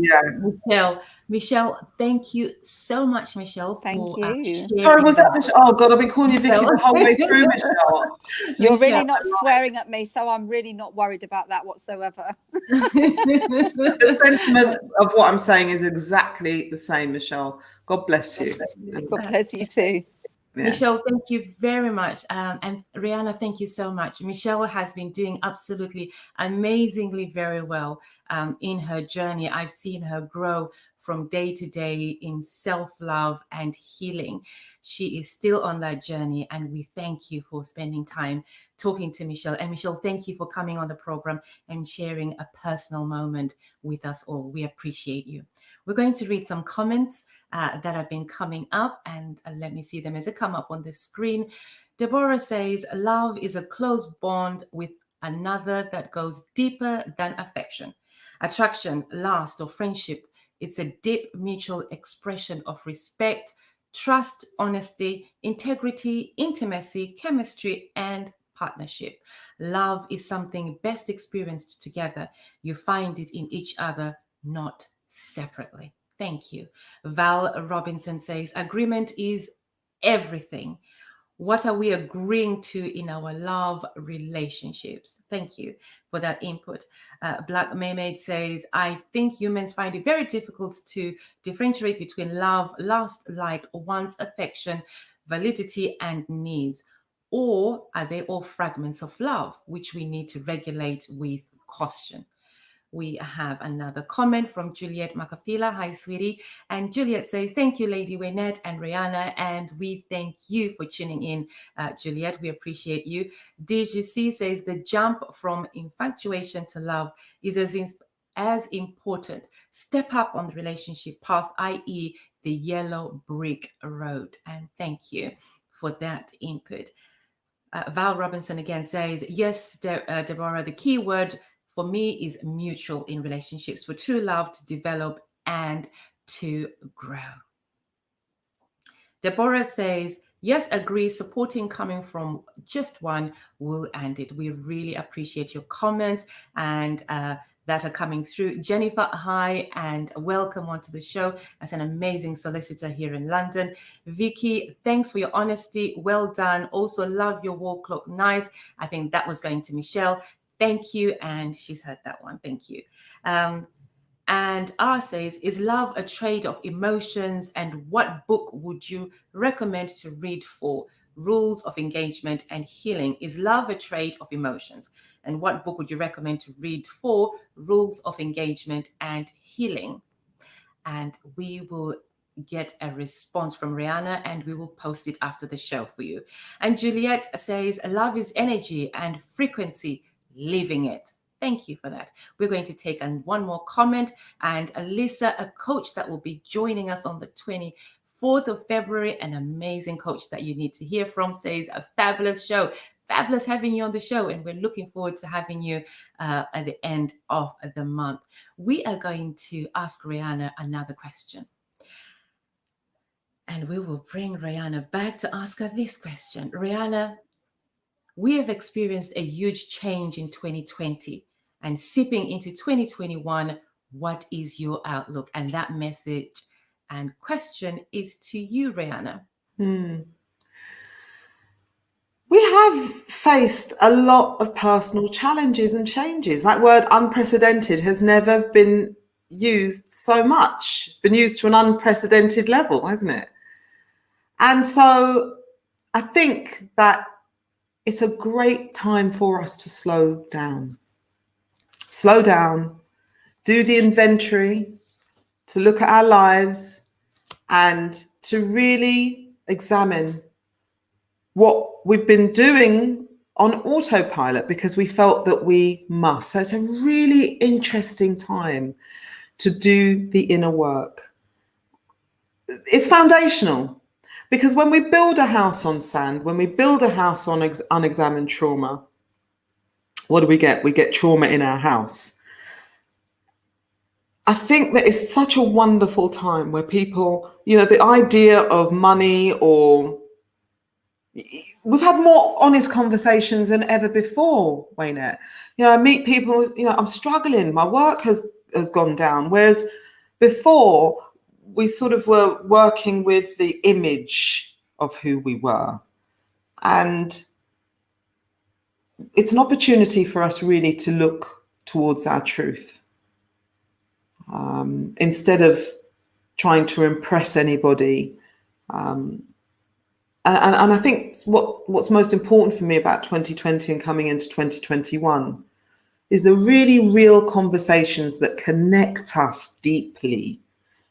Yeah. Michelle, thank you so much, Michelle. Thank you. Sorry, was that Michelle? Oh God, I've been calling you Vicky the whole way through, Michelle. You're really not swearing at me, so I'm really not worried about that whatsoever. The sentiment of what I'm saying is exactly the same, Michelle. God bless you. God bless you too. Yeah. Michelle, thank you very much. And Rihanna, thank you so much. Michelle has been doing absolutely amazingly very well in her journey. I've seen her grow from day to day in self-love and healing. She is still on that journey, and we thank you for spending time talking to Michelle. And Michelle, thank you for coming on the program and sharing a personal moment with us all. We appreciate you. We're going to read some comments that have been coming up, and let me see them as they come up on the screen. Deborah says, love is a close bond with another that goes deeper than affection, attraction, lust, or friendship. It's a deep mutual expression of respect, trust, honesty, integrity, intimacy, chemistry, and partnership. Love is something best experienced together. You find it in each other, not separately. Thank you. Val Robinson says, agreement is everything. What are we agreeing to in our love relationships? Thank you for that input. Black Mermaid says, I think humans find it very difficult to differentiate between love, lust, like one's affection, validity, and needs. Or are they all fragments of love, which we need to regulate with caution? We have another comment from Juliet Macapila. Hi, sweetie. And Juliet says, thank you, Lady Wynette and Rihanna. And we thank you for tuning in, Juliet. We appreciate you. DGC says, the jump from infatuation to love is as important. Step up on the relationship path, i.e., the yellow brick road. And thank you for that input. Val Robinson again says, yes, Deborah, the key word for me is mutual in relationships, for true love to develop and to grow. Deborah says, yes, agree, supporting coming from just one will end it. We really appreciate your comments and that are coming through. Jennifer, hi, and welcome onto the show as an amazing solicitor here in London. Vicky, thanks for your honesty. Well done. Also love your wall clock. Nice. I think that was going to Michelle. Thank you. And she's heard that one. Thank you. And R says, is love a trait of emotions? And what book would you recommend to read for rules of engagement and healing? Is love a trait of emotions? And what book would you recommend to read for rules of engagement and healing? And we will get a response from Rihanna and we will post it after the show for you. And Juliet says, love is energy and frequency, living it. Thank you for that. We're going to take one more comment. And Alyssa, a coach that will be joining us on the 24th of February, an amazing coach that you need to hear from, says a fabulous show. Fabulous having you on the show. And we're looking forward to having you at the end of the month. We are going to ask Rihanna another question. And we will bring Rihanna back to ask her this question. Rihanna, we have experienced a huge change in 2020. And sipping into 2021, what is your outlook? And that message and question is to you, Rihanna. We have faced a lot of personal challenges and changes. That word unprecedented has never been used so much. It's been used to an unprecedented level, hasn't it? And so I think that it's a great time for us to slow down. Slow down, do the inventory, to look at our lives and to really examine what we've been doing on autopilot because we felt that we must. So it's a really interesting time to do the inner work. It's foundational because when we build a house on sand, when we build a house on unexamined trauma, what do we get? We get trauma in our house. I think that it's such a wonderful time where people, the idea of money or we've had more honest conversations than ever before, Waynette. I meet people, I'm struggling, my work has gone down. Whereas before we sort of were working with the image of who we were. And it's an opportunity for us really to look towards our truth instead of trying to impress anybody. And I think what's most important for me about 2020 and coming into 2021 is the really real conversations that connect us deeply.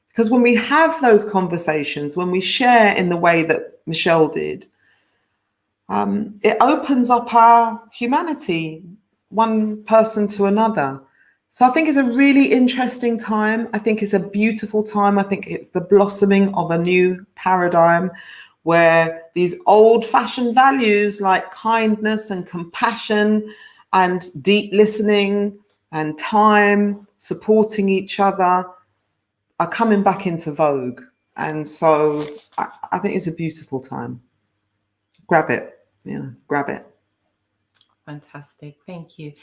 Because when we have those conversations, when we share in the way that Michelle did, it opens up our humanity, one person to another. So I think it's a really interesting time. I think it's a beautiful time. I think it's the blossoming of a new paradigm where these old-fashioned values like kindness and compassion and deep listening and time, supporting each other are coming back into vogue. And so I think it's a beautiful time. Grab it. Grab it. Fantastic. Thank you.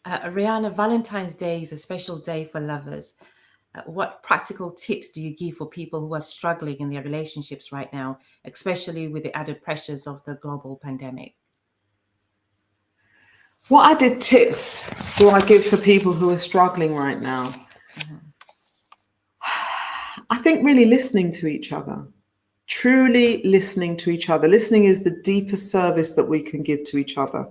Rihanna, Valentine's Day is a special day for lovers. What practical tips do you give for people who are struggling in their relationships right now, especially with the added pressures of the global pandemic? What added tips do I give for people who are struggling right now? I think really listening to each other, truly listening to each other. Listening is the deepest service that we can give to each other.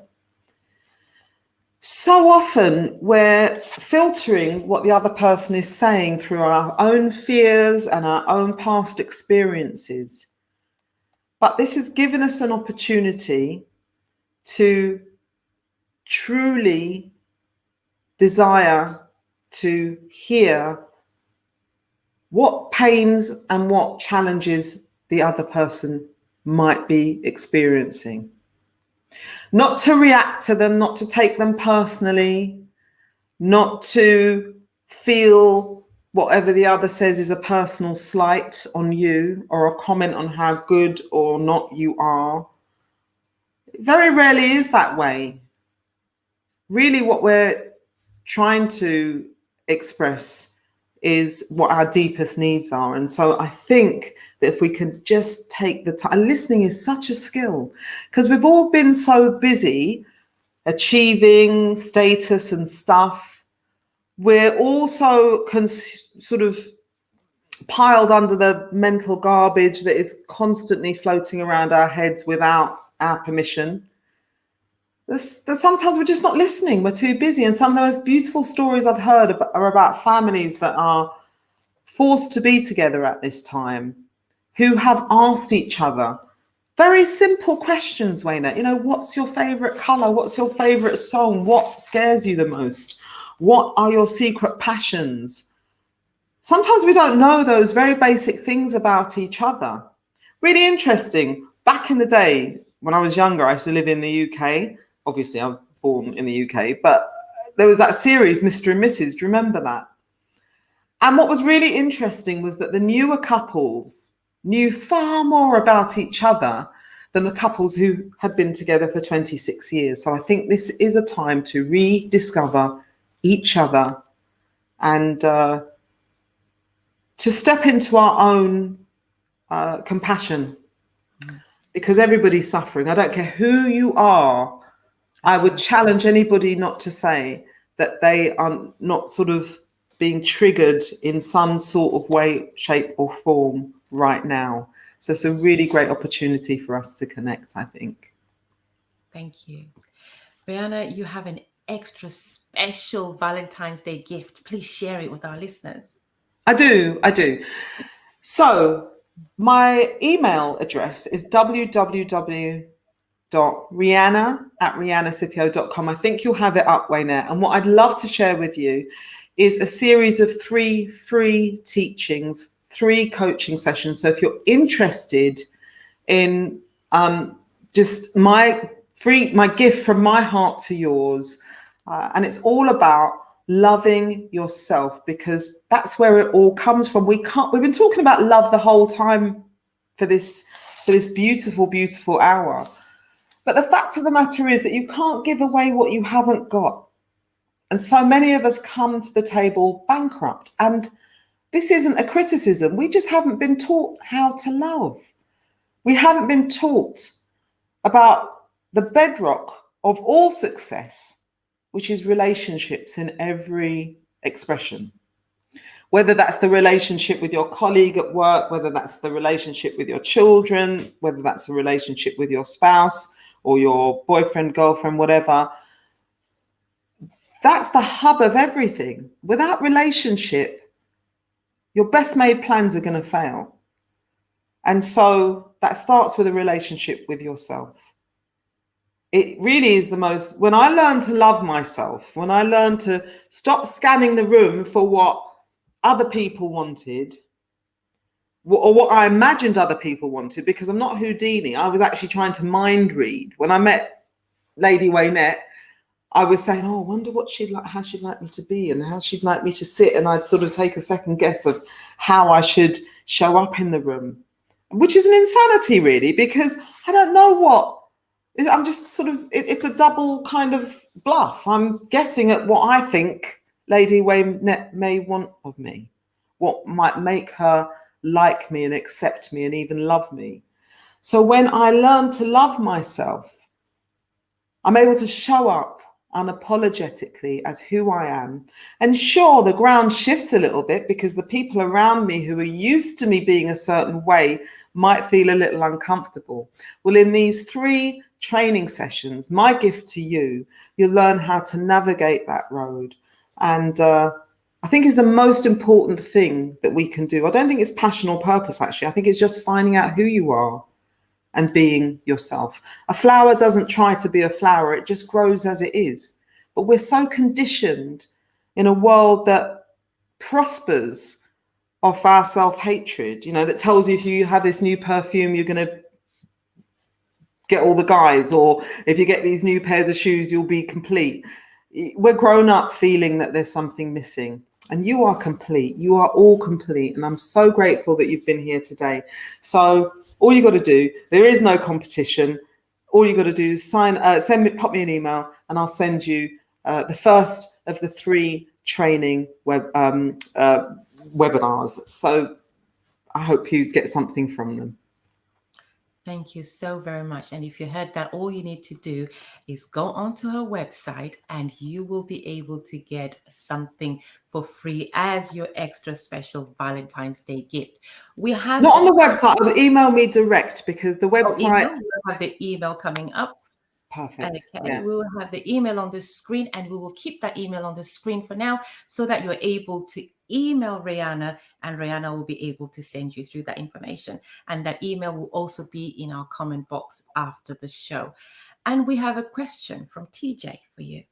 So often we're filtering what the other person is saying through our own fears and our own past experiences. But this has given us an opportunity to truly desire to hear what pains and what challenges the other person might be experiencing. Not to react to them, not to take them personally, not to feel whatever the other says is a personal slight on you or a comment on how good or not you are. It very rarely is that way. Really, what we're trying to express is what our deepest needs are. And so I think that if we can just take the time, listening is such a skill, because we've all been so busy achieving status and stuff. We're also sort of piled under the mental garbage that is constantly floating around our heads without our permission. Sometimes we're just not listening. We're too busy. And some of the most beautiful stories I've heard are about families that are forced to be together at this time, who have asked each other very simple questions, Wayna. You know, what's your favorite color? What's your favorite song? What scares you the most? What are your secret passions? Sometimes we don't know those very basic things about each other. Really interesting. Back in the day, when I was younger, I used to live in the UK. Obviously, I was born in the UK, but there was that series, Mr. and Mrs. Do you remember that? And what was really interesting was that the newer couples knew far more about each other than the couples who had been together for 26 years. So I think this is a time to rediscover each other and to step into our own compassion, because everybody's suffering. I don't care who you are. I would challenge anybody not to say that they are not sort of being triggered in some sort of way, shape or form right now. So it's a really great opportunity for us to connect, I think. Thank you. Rihanna, you have an extra special Valentine's Day gift. Please share it with our listeners. I do. So my email address is www.rihanna@rihannascipio.com. I think you'll have it up, Wayne. And what I'd love to share with you is a series of 3 free teachings, 3 coaching sessions. So if you're interested in just my gift from my heart to yours, and it's all about loving yourself, because that's where it all comes from. We've been talking about love the whole time for this beautiful, beautiful hour. But the fact of the matter is that you can't give away what you haven't got. And so many of us come to the table bankrupt. And this isn't a criticism. We just haven't been taught how to love. We haven't been taught about the bedrock of all success, which is relationships in every expression. Whether that's the relationship with your colleague at work, whether that's the relationship with your children, whether that's the relationship with your spouse or your boyfriend, girlfriend, whatever. That's the hub of everything. Without relationship, your best made plans are going to fail. And so that starts with a relationship with yourself. It really is the most, when I learned to love myself, when I learned to stop scanning the room for what other people wanted, or what I imagined other people wanted, because I'm not Houdini. I was actually trying to mind read. When I met Lady Waynette, I was saying, oh, I wonder what how she'd like me to be and how she'd like me to sit. And I'd sort of take a second guess of how I should show up in the room, which is an insanity, really, because I don't know what. I'm just sort of, it's a double kind of bluff. I'm guessing at what I think Lady Waynette may want of me, what might make her like me and accept me and even love me. So when I learn to love myself, I'm able to show up unapologetically as who I am. And sure, the ground shifts a little bit because the people around me who are used to me being a certain way might feel a little uncomfortable. Well, in these 3 training sessions, my gift to you, you'll learn how to navigate that road. And I think is the most important thing that we can do. I don't think it's passion or purpose, actually. I think it's just finding out who you are and being yourself. A flower doesn't try to be a flower. It just grows as it is. But we're so conditioned in a world that prospers off our self-hatred, you know, that tells you if you have this new perfume, you're going to get all the guys, or if you get these new pairs of shoes, you'll be complete. We're grown up feeling that there's something missing, and you are complete. You are all complete, and I'm so grateful that you've been here today. So all you got to do, there is no competition. All you got to do is pop me an email, and I'll send you the first of the 3 training webinars. So I hope you get something from them. Thank you so very much. And if you heard that, all you need to do is go onto her website and you will be able to get something for free as your extra special Valentine's Day gift. We have not on the website, but email me direct, because the website. We'll have the email coming up. Perfect. Okay, Yeah. we'll have the email on the screen, and we will keep that email on the screen for now so that you're able to email Rihanna, and Rihanna will be able to send you through that information. And that email will also be in our comment box after the show. And we have a question from TJ for you.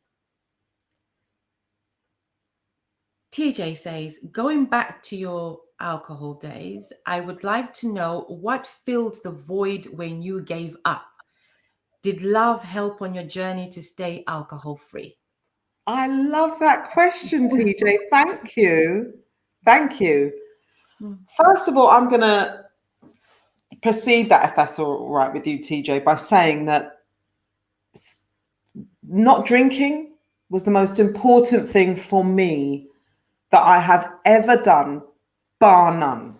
TJ says, going back to your alcohol days, I would like to know what filled the void when you gave up. Did love help on your journey to stay alcohol free? I love that question, TJ. Thank you. Thank you. First of all, I'm going to proceed that, if that's all right with you, TJ, by saying that not drinking was the most important thing for me that I have ever done, bar none.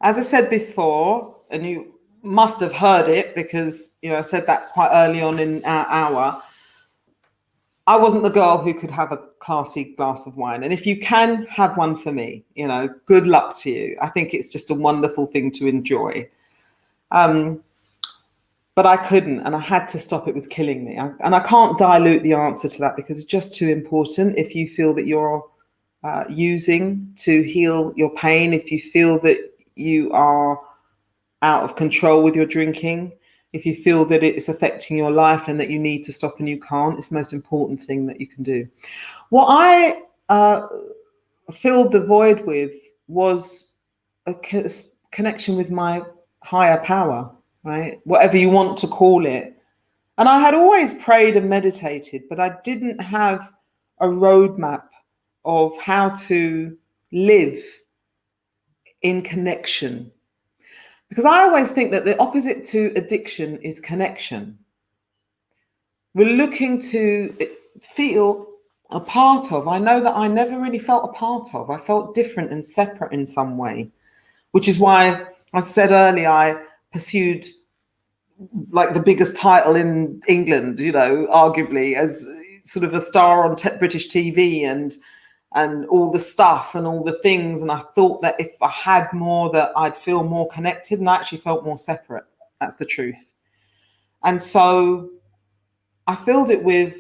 As I said before, and you must have heard it because, you know, I said that quite early on in our hour, I wasn't the girl who could have a classy glass of wine. And if you can have one for me, you know, good luck to you. I think it's just a wonderful thing to enjoy. But I couldn't, and I had to stop. It was killing me. And I can't dilute the answer to that because it's just too important. If you feel that you're using to heal your pain, if you feel that you are out of control with your drinking, if you feel that it's affecting your life and that you need to stop and you can't, it's the most important thing that you can do. What I filled the void with was a connection with my higher power, right? Whatever you want to call it. And I had always prayed and meditated, but I didn't have a roadmap of how to live in connection. Because I always think that the opposite to addiction is connection. We're looking to feel a part of. I know that I never really felt a part of. I felt different and separate in some way, which is why I said earlier I pursued like the biggest title in England, you know, arguably, as sort of a star on British TV and all the stuff and all the things. And I thought that if I had more, that I'd feel more connected, and I actually felt more separate. That's the truth. And so I filled it with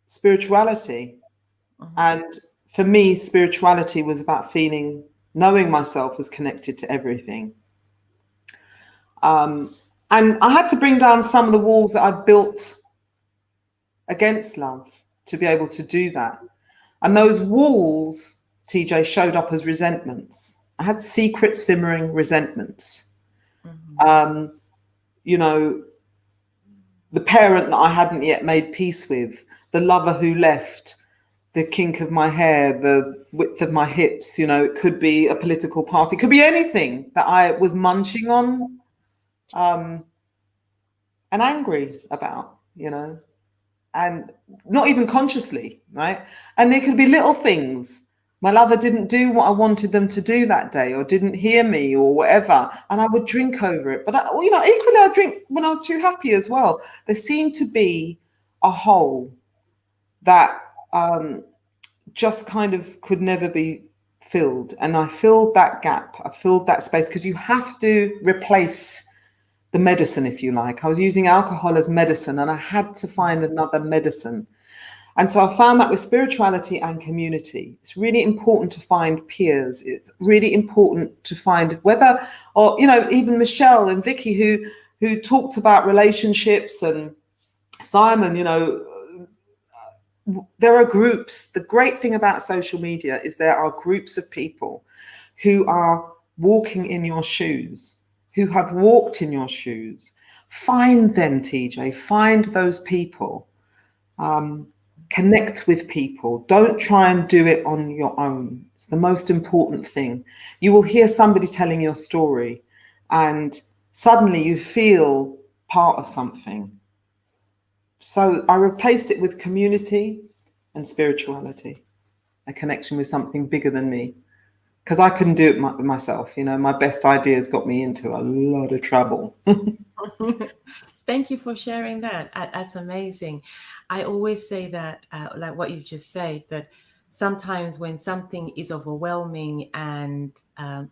spirituality. And for me, spirituality was about knowing myself as connected to everything. And I had to bring down some of the walls that I built against love to be able to do that. And those walls, TJ, showed up as resentments. I had secret simmering resentments. You know, the parent that I hadn't yet made peace with, the lover who left, the kink of my hair, the width of my hips, you know, it could be a political party, it could be anything that I was munching on and angry about, you know. And not even consciously, right? And there could be little things. My lover didn't do what I wanted them to do that day, or didn't hear me, or whatever. And I would drink over it. But, you know, equally I drink when I was too happy as well. There seemed to be a hole that just kind of could never be filled. And I filled that gap. I filled that space, because you have to replace the medicine, if you like. I was using alcohol as medicine, and I had to find another medicine. And so I found that with spirituality and community, it's really important to find peers. It's really important to find whether, or, you know, even Michelle and Vicky who talked about relationships, and Simon, you know, there are groups. The great thing about social media is there are groups of people who are walking in your shoes, who have walked in your shoes. Find them, TJ. Find those people. Connect with people. Don't try and do it on your own. It's the most important thing. You will hear somebody telling your story, and suddenly you feel part of something. So I replaced it with community and spirituality, a connection with something bigger than me, because I couldn't do it myself. You know, my best ideas got me into a lot of trouble. Thank you for sharing that. That's amazing. I always say that, like what you've just said, that sometimes when something is overwhelming and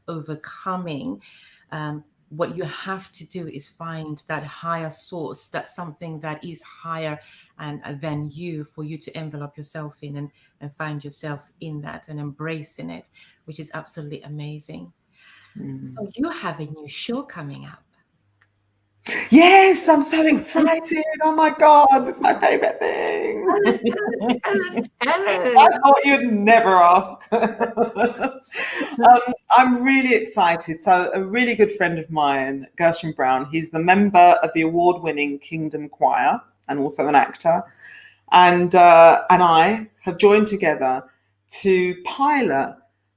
overcoming, what you have to do is find that higher source, that's something that is higher and than you, for you to envelop yourself in and find yourself in that and embracing it, which is absolutely amazing. So you have a new show coming up. Yes, I'm so excited. Oh my God, it's my favorite thing. Tell us. I thought you'd never ask. I'm really excited. So a really good friend of mine, Gershon Brown, he's the member of the award-winning Kingdom Choir and also an actor. And I have joined together to pilot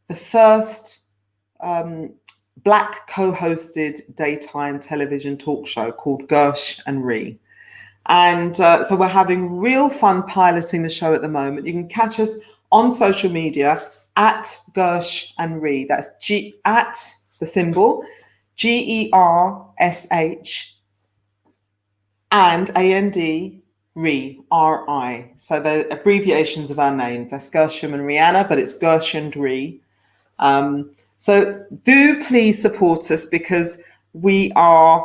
the first Black co-hosted daytime television talk show called Gersh and Ree. And so we're having real fun piloting the show at the moment. You can catch us on social media at Gersh and Ree. That's at the symbol GERSH and AND Ree, RI. So the abbreviations of our names. That's Gershom and Rihanna, but it's Gersh and Ree. So do please support us, because we are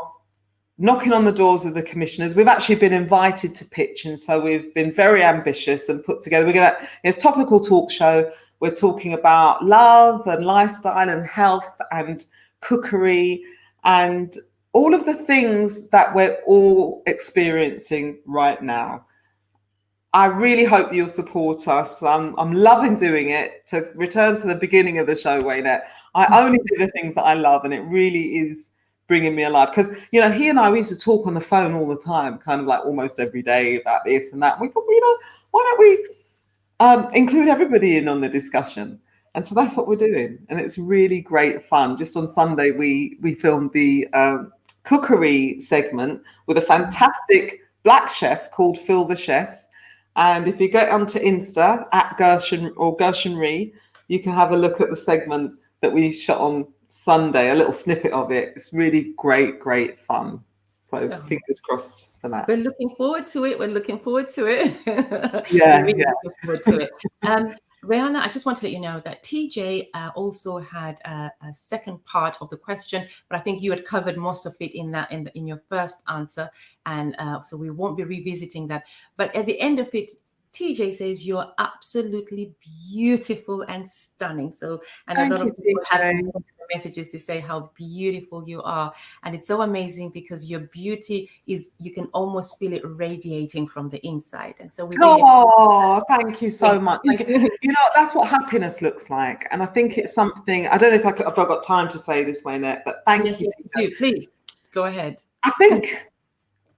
knocking on the doors of the commissioners. We've actually been invited to pitch, and so we've been very ambitious and put together. It's a topical talk show. We're talking about love and lifestyle and health and cookery and all of the things that we're all experiencing right now. I really hope you'll support us. I'm loving doing it. To return to the beginning of the show, Waynette, I only do the things that I love, and it really is bringing me alive. Because, you know, he and I, we used to talk on the phone all the time, kind of like almost every day about this and that. We thought, you know, why don't we include everybody in on the discussion? And so that's what we're doing. And it's really great fun. Just on Sunday, we filmed the cookery segment with a fantastic Black chef called Phil the Chef. And if you get onto Insta at Gershon or Gershon Ree, you can have a look at the segment that we shot on Sunday, a little snippet of it. It's really great fun. So fingers crossed for that. We're looking forward to it. Looking forward to it. Looking forward to it. Rihanna, I just want to let you know that TJ also had a second part of the question, but I think you had covered most of it in your first answer, and so we won't be revisiting that. But at the end of it, TJ says you're absolutely beautiful and stunning. So, and a lot of people have messages to say how beautiful you are, and it's so amazing because your beauty is, you can almost feel it radiating from the inside. And so we thank you so much. You know, that's what happiness looks like, and I think it's something, I don't know if I've got time to say this, Waynette, but thank you. Yes, you do. Please go ahead. I think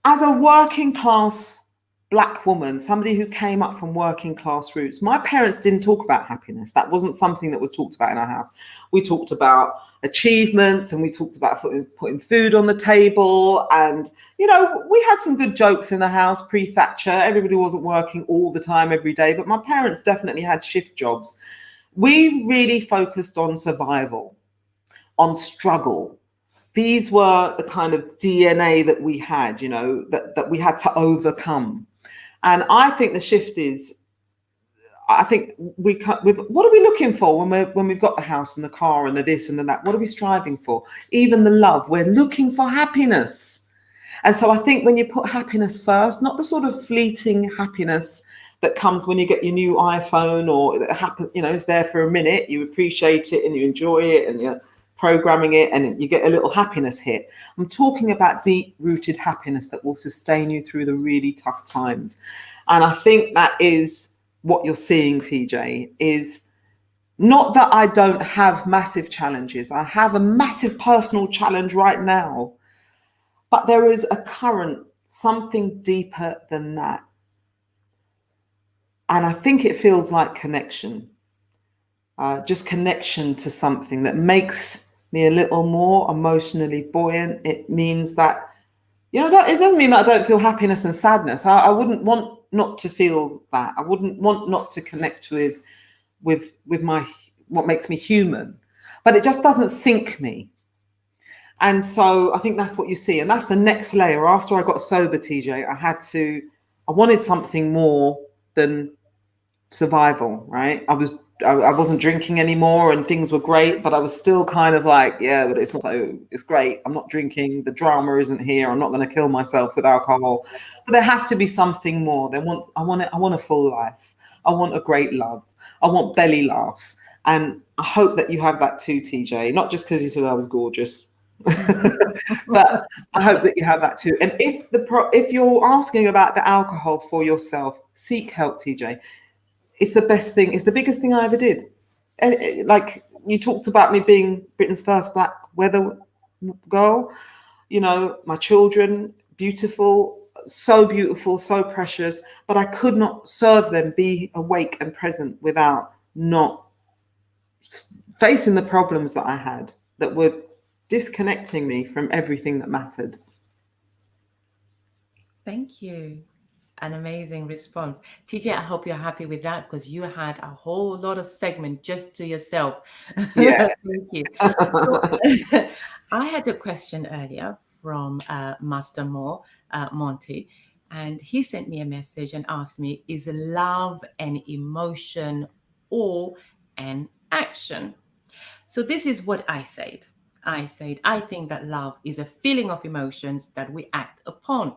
as a working class Black woman, somebody who came up from working class roots, my parents didn't talk about happiness. That wasn't something that was talked about in our house. We talked about achievements, and we talked about putting food on the table, and, you know, we had some good jokes in the house pre-Thatcher. Everybody wasn't working all the time every day, but my parents definitely had shift jobs. We really focused on survival, on struggle. These were the kind of DNA that we had, you know, that we had to overcome. And I think the shift is, I think what are we looking for when we've got the house and the car and the this and the that? What are we striving for? Even the love, we're looking for happiness. And so I think when you put happiness first, not the sort of fleeting happiness that comes when you get your new iPhone, or that happen, you know, it's there for a minute, you appreciate it and you enjoy it and you're programming it and you get a little happiness hit. I'm talking about deep-rooted happiness that will sustain you through the really tough times. And I think that is what you're seeing, TJ, is not that I don't have massive challenges. I have a massive personal challenge right now, but there is a current, something deeper than that. And I think it feels like connection, just connection to something that makes me a little more emotionally buoyant. It means that, you know, it doesn't mean that I don't feel happiness and sadness. I wouldn't want not to feel that. I wouldn't want not to connect with my, what makes me human, but it just doesn't sink me. And so I think that's what you see. And that's the next layer. After I got sober, TJ, I wanted something more than survival, right? I wasn't drinking anymore and things were great, but I was still kind of like, yeah, but it's not so, it's great. I'm not drinking. The drama isn't here. I'm not going to kill myself with alcohol. But there has to be something more. I want a full life. I want a great love. I want belly laughs. And I hope that you have that too, TJ, not just because you said I was gorgeous, but I hope that you have that too. And if you're asking about the alcohol for yourself, seek help, TJ. It's the best thing. It's the biggest thing I ever did. And like you talked about me being Britain's first black weather girl, you know, my children, beautiful, so precious, but I could not serve them, be awake and present without not facing the problems that I had that were disconnecting me from everything that mattered. Thank you. An amazing response. TJ, I hope you're happy with that because you had a whole lot of segment just to yourself. Yeah. Thank you. So, I had a question earlier from Master Monty, and he sent me a message and asked me, is love an emotion or an action? So this is what I said. I think that love is a feeling of emotions that we act upon.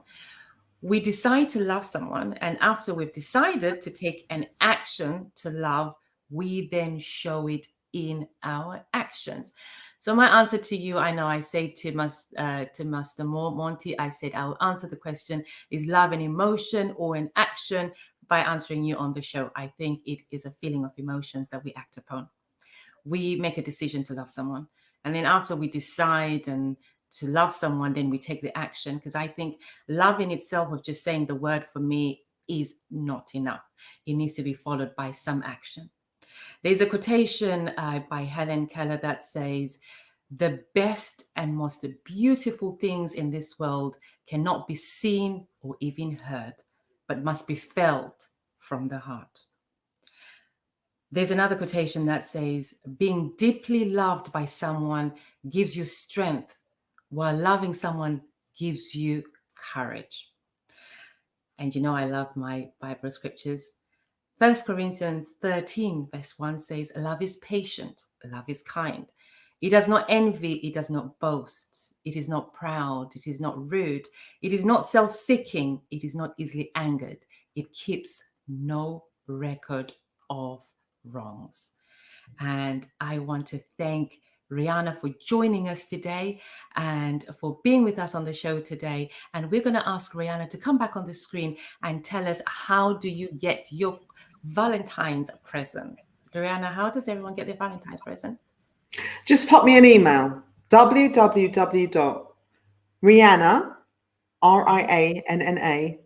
We decide to love someone, and after we've decided to take an action to love, we then show it in our actions. So my answer to you, I know I say to Master Monty, I said I will answer the question, is love an emotion or an action, by answering you on the show. I think it is a feeling of emotions that we act upon. We make a decision to love someone, and then after we decide and to love someone, then we take the action, because I think love in itself, of just saying the word, for me is not enough. It needs to be followed by some action. There's a quotation by Helen Keller that says, the best and most beautiful things in this world cannot be seen or even heard, but must be felt from the heart. There's another quotation that says, being deeply loved by someone gives you strength, while loving someone gives you courage. And you know, I love my Bible scriptures. 1 Corinthians 13 verse 1 says, love is patient, love is kind. It does not envy, it does not boast, it is not proud, it is not rude, it is not self-seeking, it is not easily angered, it keeps no record of wrongs. And I want to thank Rihanna for joining us today and for being with us on the show today. And we're going to ask Rihanna to come back on the screen and tell us, how do you get your Valentine's present? Rihanna, how does everyone get their Valentine's present? Just pop me an email, www.rihanna, RIANNA,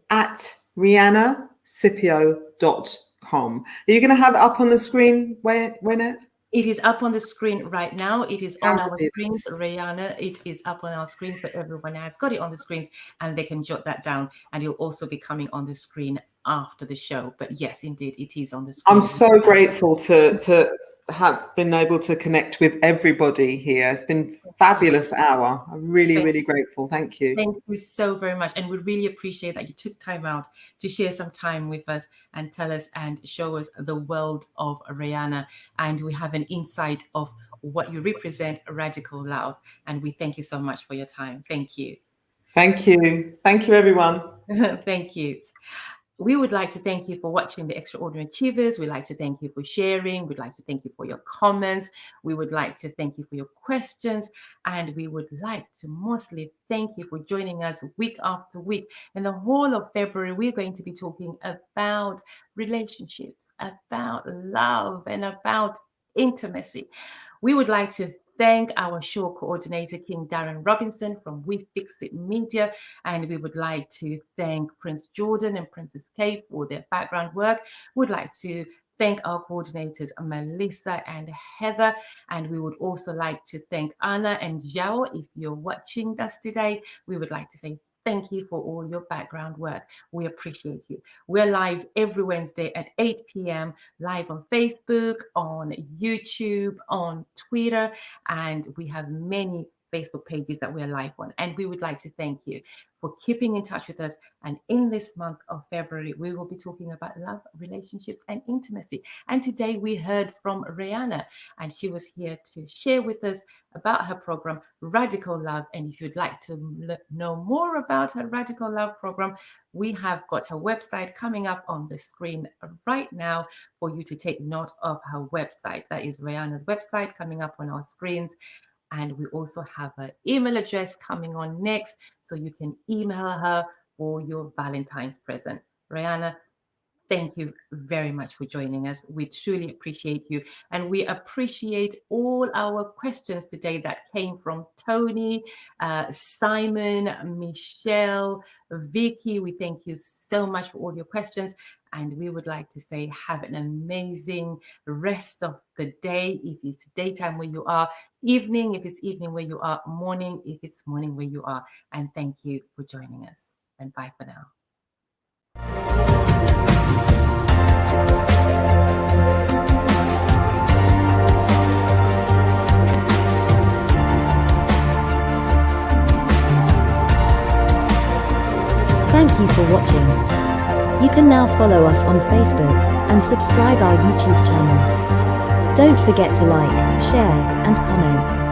@riannascipio.com. Are you going to have it up on the screen, Wynette? It is up on the screen right now. It is on our screens, Rihanna. It is up on our screens, but everyone has got it on the screens and they can jot that down. And it'll also be coming on the screen after the show. But yes, indeed, it is on the screen. I'm so grateful to have been able to connect with everybody here. It's been a fabulous hour. I'm really grateful. Thank you. Thank you so very much. And we really appreciate that you took time out to share some time with us and tell us and show us the world of Rihanna. And we have an insight of what you represent, radical love. And we thank you so much for your time. Thank you. Thank you. Thank you, everyone. Thank you. we would like to thank you for watching The Extraordinary Achievers. We'd like to thank you for sharing. We'd like to thank you for your comments. We would like to thank you for your questions. And we would like to mostly thank you for joining us week after week. In the whole of February, we're going to be talking about relationships, about love, and about intimacy. We would like to thank our show coordinator, King Darren Robinson from We Fix It Media. And we would like to thank Prince Jordan and Princess Kate for their background work. We'd like to thank our coordinators, Melissa and Heather. And we would also like to thank Anna and Zhao. If you're watching us today, we would like to say thank you for all your background work. We appreciate you. We're live every Wednesday at 8 p.m. live on Facebook, on YouTube, on Twitter, and we have many Facebook pages that we're live on. And we would like to thank you for keeping in touch with us. And in this month of February, we will be talking about love, relationships, and intimacy. And today we heard from Rihanna, and she was here to share with us about her program, Radical Love. And if you'd like to know more about her Radical Love program, we have got her website coming up on the screen right now for you to take note of her website. That is Rihanna's website coming up on our screens. And we also have her email address coming on next, so you can email her for your Valentine's present. Rihanna, thank you very much for joining us. We truly appreciate you. And we appreciate all our questions today that came from Tony, Simon, Michelle, Vicky. We thank you so much for all your questions. And we would like to say have an amazing rest of the day. If it's daytime where you are, evening if it's evening where you are, morning if it's morning where you are. And thank you for joining us. And bye for now. Thank you for watching. You can now follow us on Facebook and subscribe our YouTube channel. Don't forget to like, share, and comment.